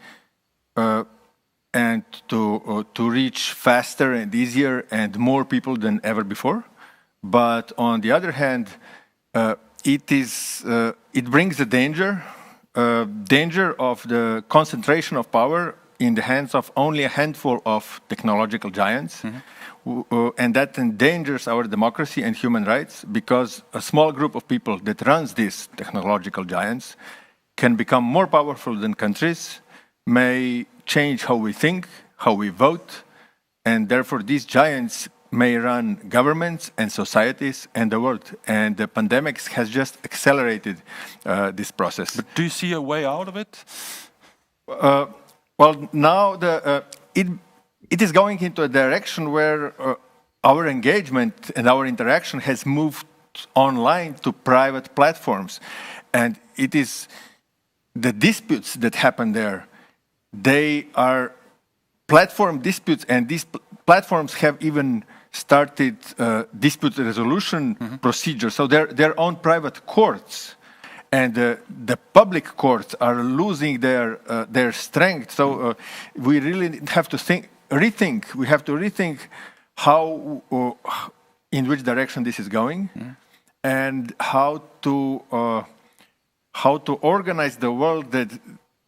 and to reach faster and easier and more people than ever before. But on the other hand, it brings the danger of the concentration of power in the hands of only a handful of technological giants. Mm-hmm. And that endangers our democracy and human rights, because a small group of people that runs these technological giants can become more powerful than countries, may change how we think, how we vote, and therefore these giants may run governments and societies and the world. And the pandemic has just accelerated this process. But do you see a way out of it? Well, now it is going into a direction where our engagement and our interaction has moved online to private platforms. And it is the disputes that happen there, they are platform disputes, and these platforms have even started dispute resolution procedures. So their own private courts, and the public courts are losing their strength. So we really have to rethink. We have to rethink how, in which direction this is going, and how to organize the world that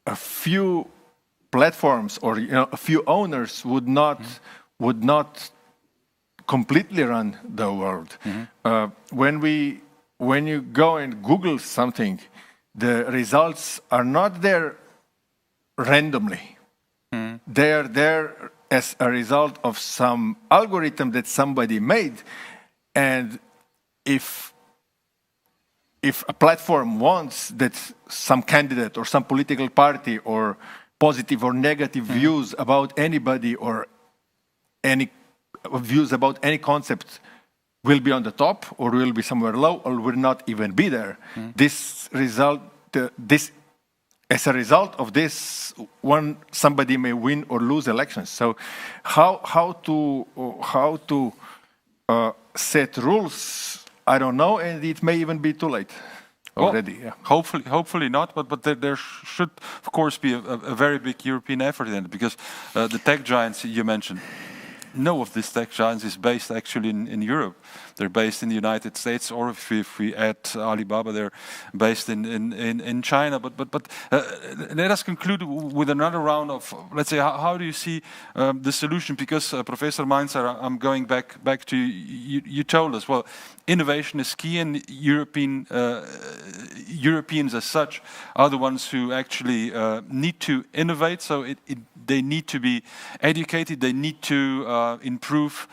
a few platforms or a few owners would not completely run the world. When you go and Google something, the results are not there randomly. They are there as a result of some algorithm that somebody made. And if a platform wants that some candidate or some political party or positive or negative views about anybody or any views about any concept will be on the top or will be somewhere low or will not even be there. As a result of this, somebody may win or lose elections. So how to set rules, I don't know, and it may even be too late already. Well, hopefully not, but there should, of course, be a very big European effort in it, because the tech giants you mentioned, no of these tech giants is based actually in Europe. They're based in the United States, or if we add Alibaba, they're based in China. But let us conclude with another round of, let's say, how do you see the solution? Because Professor Mainzer, I'm going back to you. You told us, well, innovation is key, and Europeans as such are the ones who actually need to innovate. So they need to be educated. They need to improve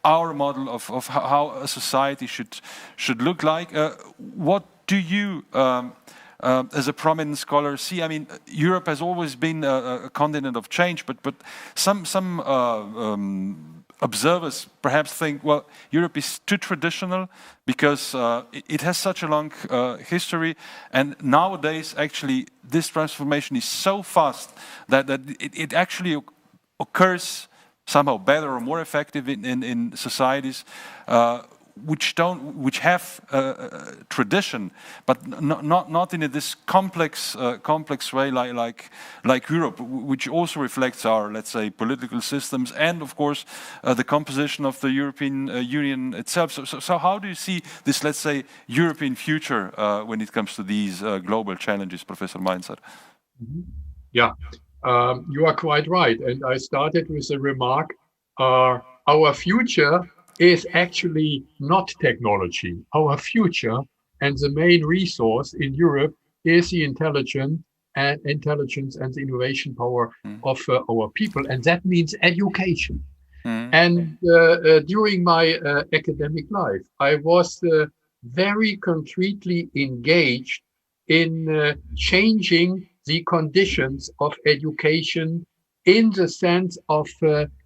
our model of how a society should look like. What do you, as a prominent scholar, see? I mean, Europe has always been a continent of change, but some observers perhaps think, well, Europe is too traditional because it has such a long history, and nowadays actually this transformation is so fast that it actually occurs somehow better or more effective in societies which have tradition, but not in this complex way like Europe, which also reflects our, let's say, political systems and of course the composition of the European Union itself. So how do you see this, let's say, European future when it comes to these global challenges, Professor Mainzer? Yeah. You are quite right. And I started with a remark, our future is actually not technology. Our future and the main resource in Europe is the intelligence and the innovation power of our people. And that means education. And during my academic life, I was very concretely engaged in changing the conditions of education in the sense of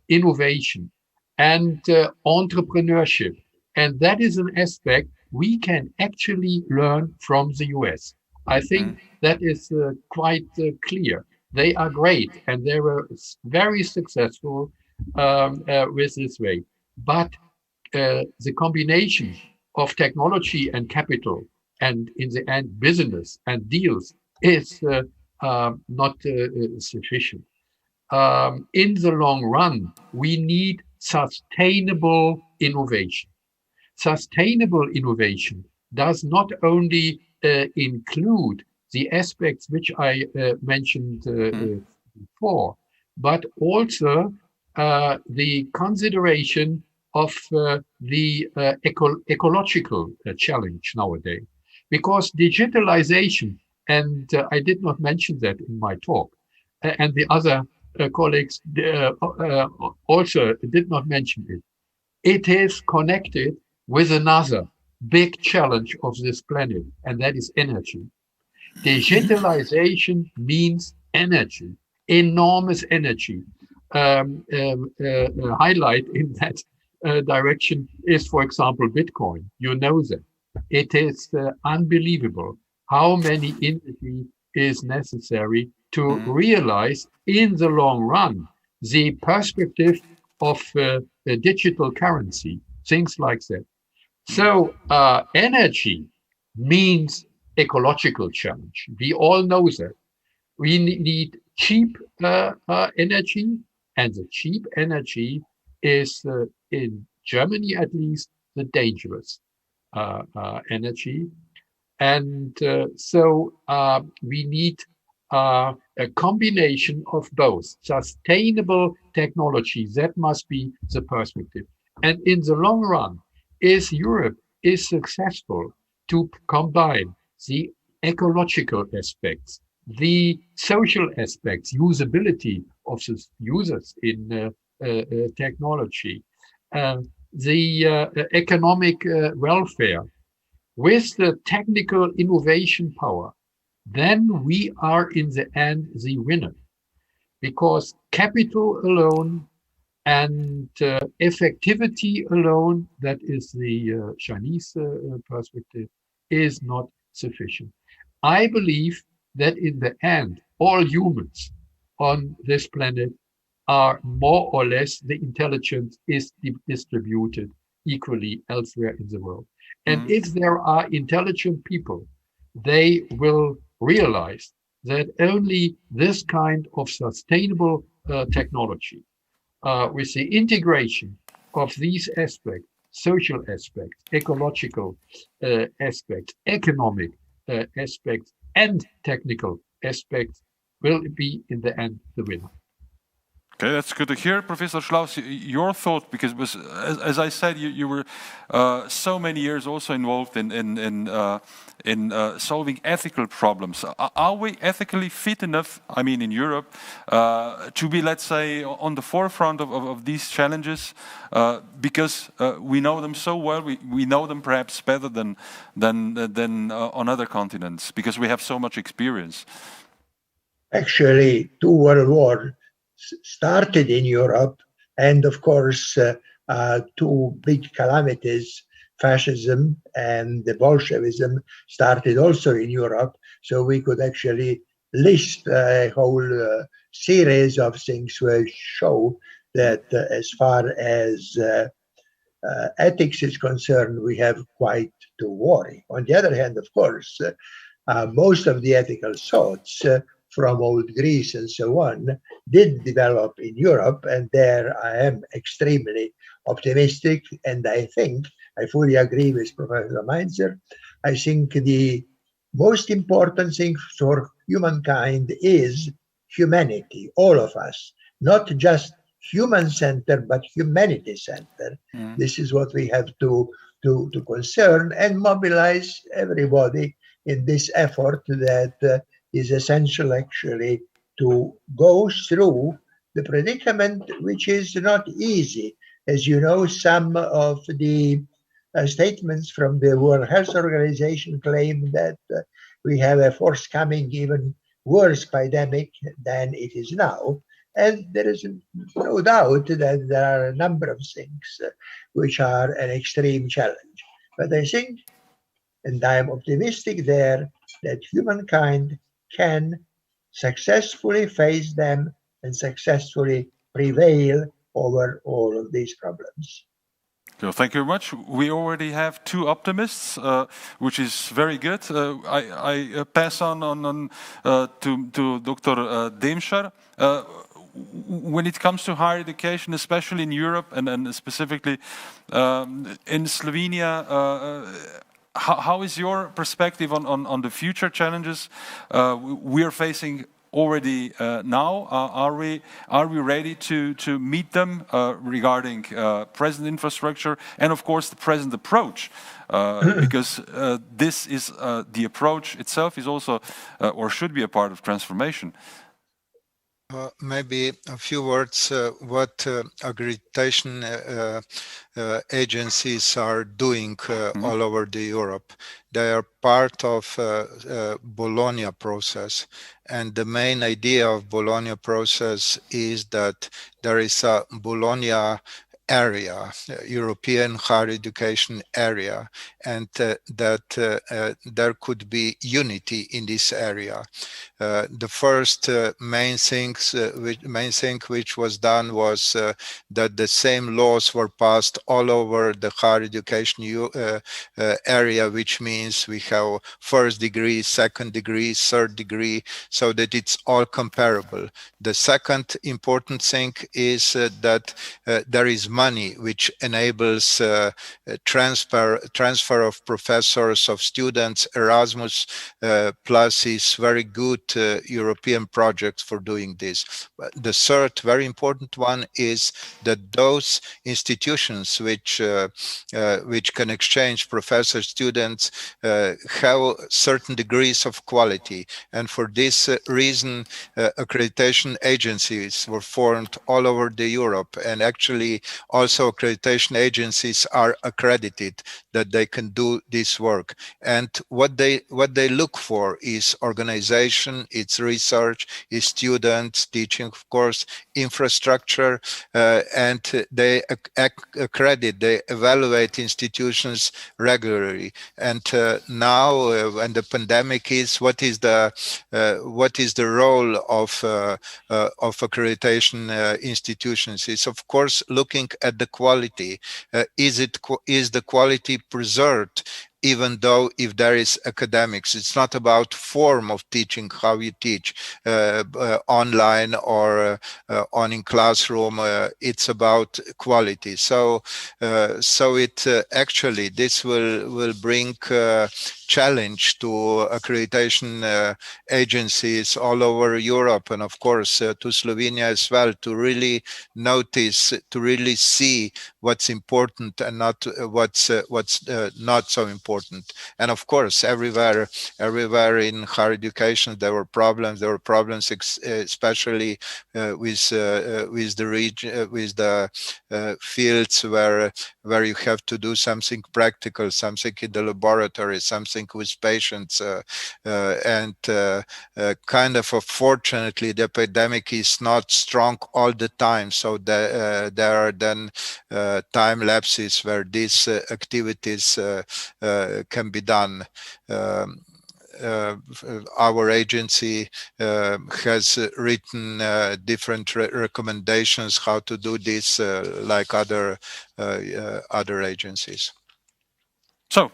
innovation and entrepreneurship. And that is an aspect we can actually learn from the US. I think that is quite clear. They are great and they were very successful with this way. But the combination of technology and capital, and in the end business and deals, is not sufficient. In the long run, we need sustainable innovation. Sustainable innovation does not only include the aspects which I mentioned before, but also the consideration of the ecological challenge nowadays. Because digitalization, and I did not mention that in my talk, and the other colleagues also did not mention it. It is connected with another big challenge of this planet, and that is energy. Digitalization means energy, enormous energy. Highlight in that direction is, for example, Bitcoin. You know that. It is unbelievable how many energy is necessary to realize in the long run the perspective of a digital currency, things like that. So energy means ecological challenge. We all know that. We need cheap energy, and the cheap energy is, in Germany at least, the dangerous energy. And so we need a combination of both. Sustainable technology, that must be the perspective. And in the long run, if Europe is successful to combine the ecological aspects, the social aspects, usability of the users in technology, the economic welfare, with the technical innovation power, then we are in the end the winner, because capital alone and effectivity alone, that is the Chinese perspective, is not sufficient. I believe that in the end, all humans on this planet are more or less, the intelligence is distributed equally elsewhere in the world. And if there are intelligent people, they will realize that only this kind of sustainable technology, with the integration of these aspects, social aspects, ecological aspects, economic aspects, and technical aspects, will be in the end the winner. Okay, that's good to hear. Professor Klaus, your thought, because it was, as I said, you were so many years also involved in solving ethical problems. Are we ethically fit enough, I mean in Europe, to be, let's say, on the forefront of these challenges? Because we know them so well, we know them perhaps better than on other continents, because we have so much experience. Actually, 2 world wars started in Europe, and of course 2 big calamities, fascism and the Bolshevism, started also in Europe. So we could actually list a whole series of things which show that as far as ethics is concerned, we have quite to worry. On the other hand, of course, most of the ethical thoughts from old Greece and so on did develop in Europe, and there I am extremely optimistic, and I think I fully agree with Professor Mainzer. I think the most important thing for humankind is humanity, all of us, not just human-centered, but humanity-centered. This is what we have to concern and mobilize everybody in this effort that is essential actually to go through the predicament, which is not easy. As you know, some of the statements from the World Health Organization claim that we have a forthcoming even worse pandemic than it is now. And there is no doubt that there are a number of things which are an extreme challenge. But I think, and I am optimistic there, that humankind can successfully face them and successfully prevail over all of these problems. So thank you very much. We already have 2 optimists, which is very good. I pass on to Dr. Demšar. When it comes to higher education, especially in Europe and specifically in Slovenia, how is your perspective on the future challenges we are facing already now? Are we ready to meet them regarding present infrastructure and of course the present approach? Because this is the approach itself is also or should be a part of transformation. Maybe a few words what accreditation agencies are doing all over the Europe. They are part of Bologna process, and the main idea of Bologna process is that there is a Bologna area, European higher education area, and that there could be unity in this area. The first main thing which was done was that the same laws were passed all over the higher education area, which means we have first degree, second degree, third degree, so that it's all comparable. The second important thing is that there is money which enables transfer of professors, of students. Erasmus Plus is very good European project for doing this. But the third very important one is that those institutions which can exchange professors, students, have certain degrees of quality, and for this reason accreditation agencies were formed all over the Europe, and actually also accreditation agencies are accredited that they can do this work. And what they look for is organization, it's research, it's students, teaching, of course, infrastructure, and they accredit, they evaluate institutions regularly. And now, when the pandemic is, what is the role of accreditation institutions? Is of course looking at the quality. Is the quality preserved? Even though if there is academics, it's not about form of teaching, how you teach online or on in classroom, it's about quality. So it actually, this will bring challenge to accreditation agencies all over Europe, and of course to Slovenia as well, to really notice, to really see what's important and not what's not so important. And of course, everywhere in higher education there were problems. There were problems, especially with the region, with the fields where you have to do something practical, something in the laboratory, something with patients, and kind of unfortunately the epidemic is not strong all the time. So there are then time lapses where these activities can be done. Our agency has written different recommendations how to do this, like other agencies. So,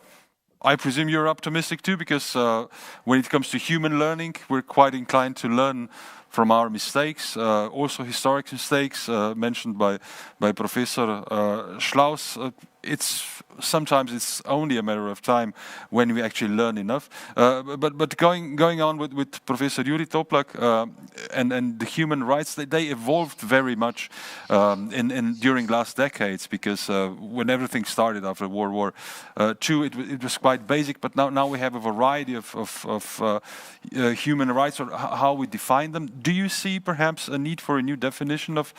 I presume you're optimistic too, because when it comes to human learning, we're quite inclined to learn from our mistakes, also historic mistakes mentioned by Professor Klaus. Sometimes it's only a matter of time when we actually learn enough. But going on with Professor Juri Toplak and the human rights, they evolved very much during last decades, because when everything started after World War II, it was quite basic. But now we have a variety of human rights, or how we define them. Do you see perhaps a need for a new definition of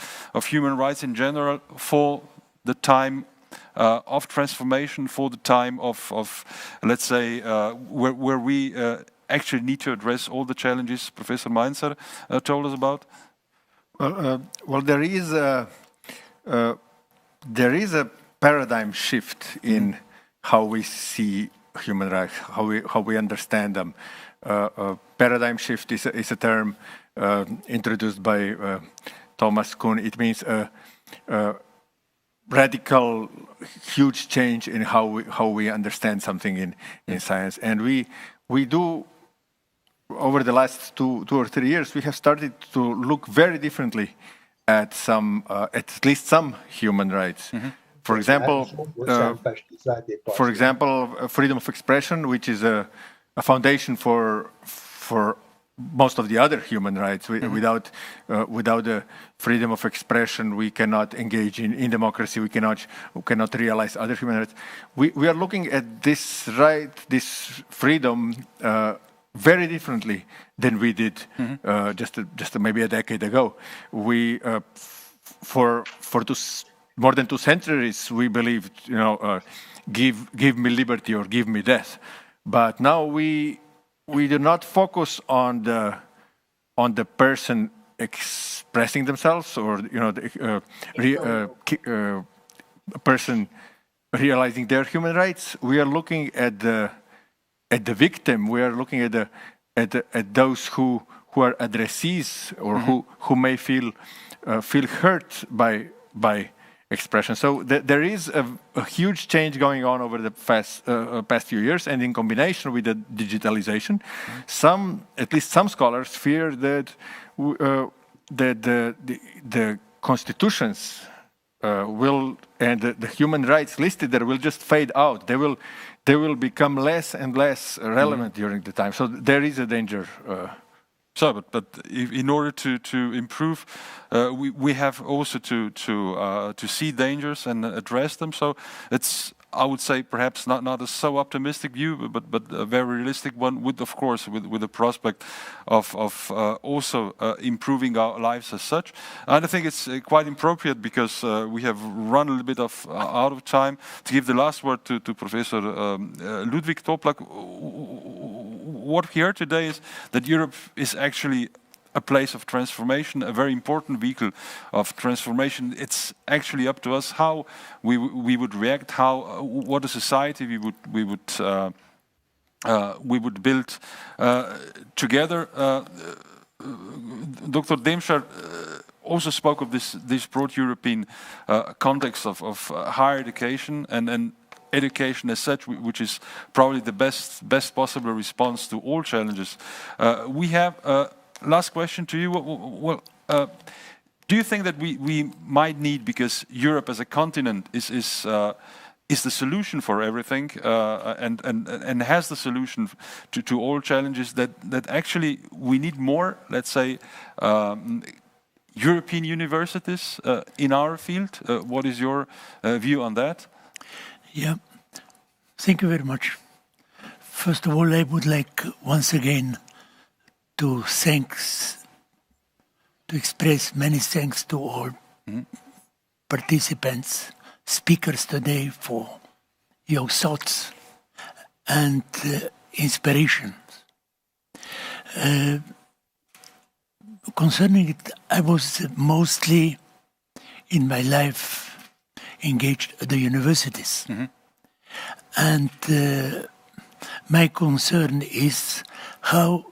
human rights in general for the time of transformation, for the time of let's say, where we actually need to address all the challenges Professor Mainzer told us about? Well, there is a paradigm shift in how we see human rights, how we understand them. Paradigm shift is a term introduced by Thomas Kuhn. It means radical, huge change in how we understand something in science. And we do, over the last two or 3 years, we have started to look very differently at at least some human rights. Mm-hmm. For example, freedom of expression, which is a foundation for most of the other human rights. Mm-hmm. Without the freedom of expression, we cannot engage in democracy. We cannot realize other human rights. We are looking at this right, this freedom, very differently than we did just maybe a decade ago. We for more than 2 centuries we believed, give me liberty or give me death. But now we do not focus on the person expressing themselves, or a person realizing their human rights. We are looking at the victim. We are looking at those who are addressees, or who may feel hurt by expression. So there is a huge change going on over the past few years, and in combination with the digitalization, at least some scholars fear that the constitutions and the human rights listed there will just fade out. They will become less and less relevant during the time. So there is a danger. But in order to improve, we have also to see dangers and address them. So I would say perhaps not a so optimistic view, but a very realistic one, with of course with the prospect of also improving our lives as such. And I think it's quite appropriate, because we have run a little bit out of time, to give the last word to Professor Ludvik Toplak. What we heard today is that Europe is actually a place of transformation, a very important vehicle of transformation. It's actually up to us how we would react, what a society we would build together. Dr. Demschar also spoke of this broad European context of higher education and education as such, which is probably the best possible response to all challenges. We have last question to you. Well, do you think that we might need, because Europe as a continent is the solution for everything, and has the solution to all challenges, that actually we need more, let's say, European universities in our field? What is your view on that? Yeah, thank you very much. First of all, I would like once again to express many thanks to all participants, speakers today, for your thoughts and inspirations. Concerning it, I was mostly in my life engaged at the universities. And my concern is how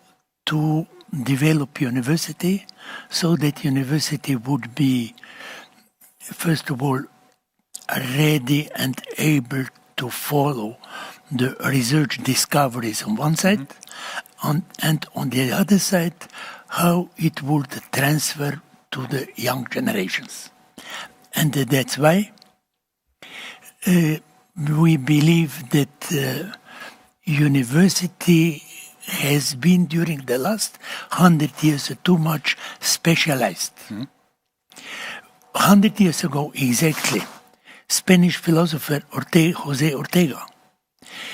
to develop university so that university would be, first of all, ready and able to follow the research discoveries on one side, and on the other side, how it would transfer to the young generations. And that's why we believe that university has been, during the last 100 years, too much specialized. 100 years ago, exactly, Spanish philosopher Jose Ortega,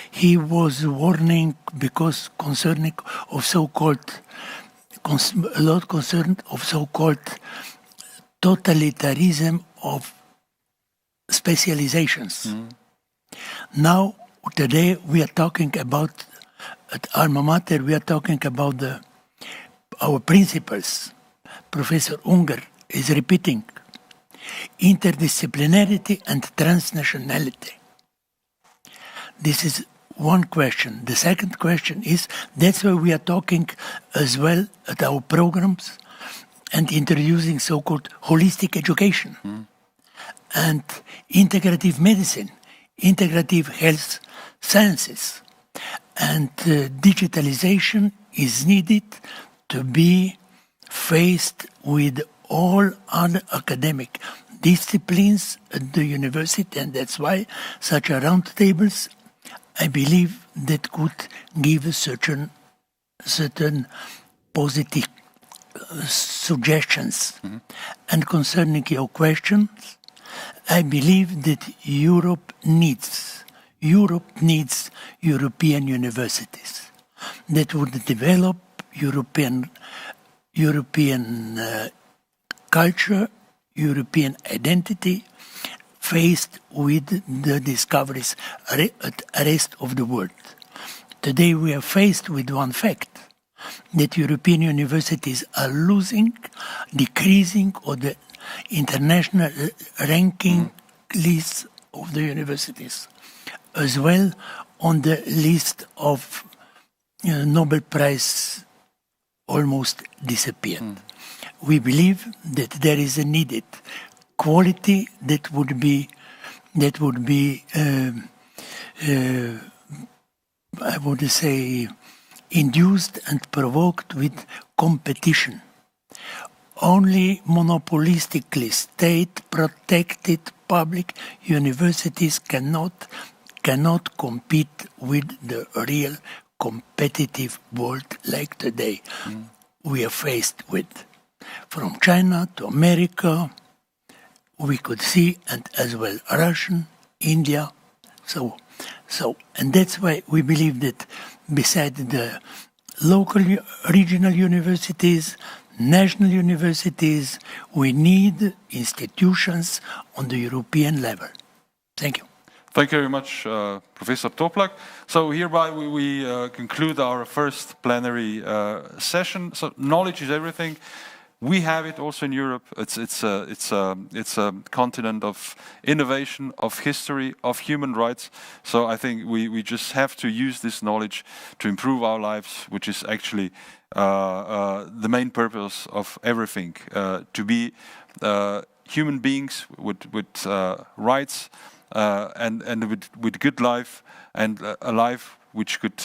he was warning because concerning of so-called totalitarianism of specializations. Now, today, we are talking about, at Alma Mater, we are talking about our principles. Professor Unger is repeating interdisciplinarity and transnationality. This is one question. The second question is, that's why we are talking as well at our programs and introducing so-called holistic education and integrative medicine, integrative health sciences. And digitalization is needed to be faced with all other academic disciplines at the university, and that's why such a roundtables, I believe, that could give a certain positive suggestions. And concerning your questions, I believe that Europe needs European universities that would develop European culture, European identity, faced with the discoveries at the rest of the world. Today we are faced with one fact, that European universities are decreasing on the international ranking list of the universities, as well on the list of Nobel Prize almost disappeared. We believe that there is a needed quality that would be I would say induced and provoked with competition. Only monopolistically state-protected public universities cannot compete with the real competitive world like today we are faced with. From China to America, we could see, and as well Russian, India, And that's why we believe that beside the local, regional universities, national universities, we need institutions on the European level. Thank you. Thank you very much, Professor Toplak. So hereby we conclude our first plenary session. So knowledge is everything. We have it also in Europe. It's a continent of innovation, of history, of human rights. So I think we just have to use this knowledge to improve our lives, which is actually the main purpose of everything. To be human beings with rights and with good life, and a life which could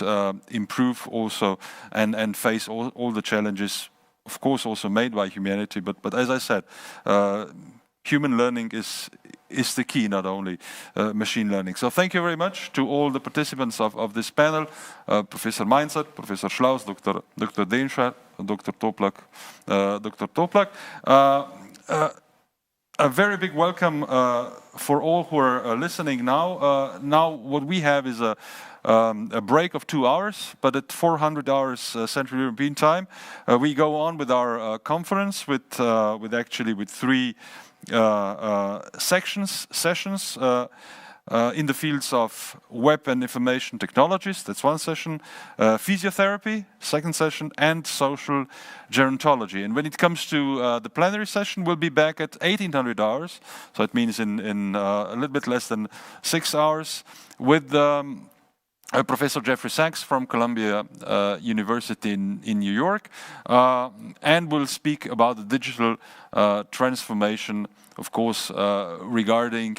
improve also and face all the challenges, of course also made by humanity, but as I said, human learning is the key, not only machine learning. So thank you very much to all the participants of this panel, Professor Mainzer, Professor Klaus, Dr. Denscher, Dr. Toplak. A very big welcome for all who are listening now. Now what we have is a break of 2 hours, but at 400 hours Central European time, we go on with our conference with 3 sessions in the fields of web and information technologies. That's one session. Physiotherapy, second session, and social gerontology. And when it comes to the plenary session, we'll be back at 1800 hours. So it means in a little bit less than 6 hours with Professor Jeffrey Sachs from Columbia University in New York, and we'll speak about the digital transformation, of course, regarding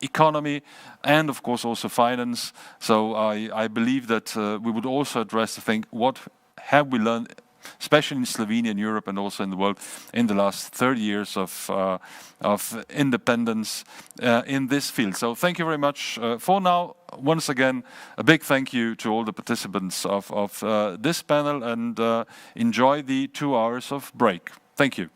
economy and, of course, also finance. So I believe that we would also address the thing, what have we learned, especially in Slovenia and Europe and also in the world, in the last 30 years of independence in this field. So thank you very much for now. Once again, a big thank you to all the participants of this panel, and enjoy the 2 hours of break. Thank you.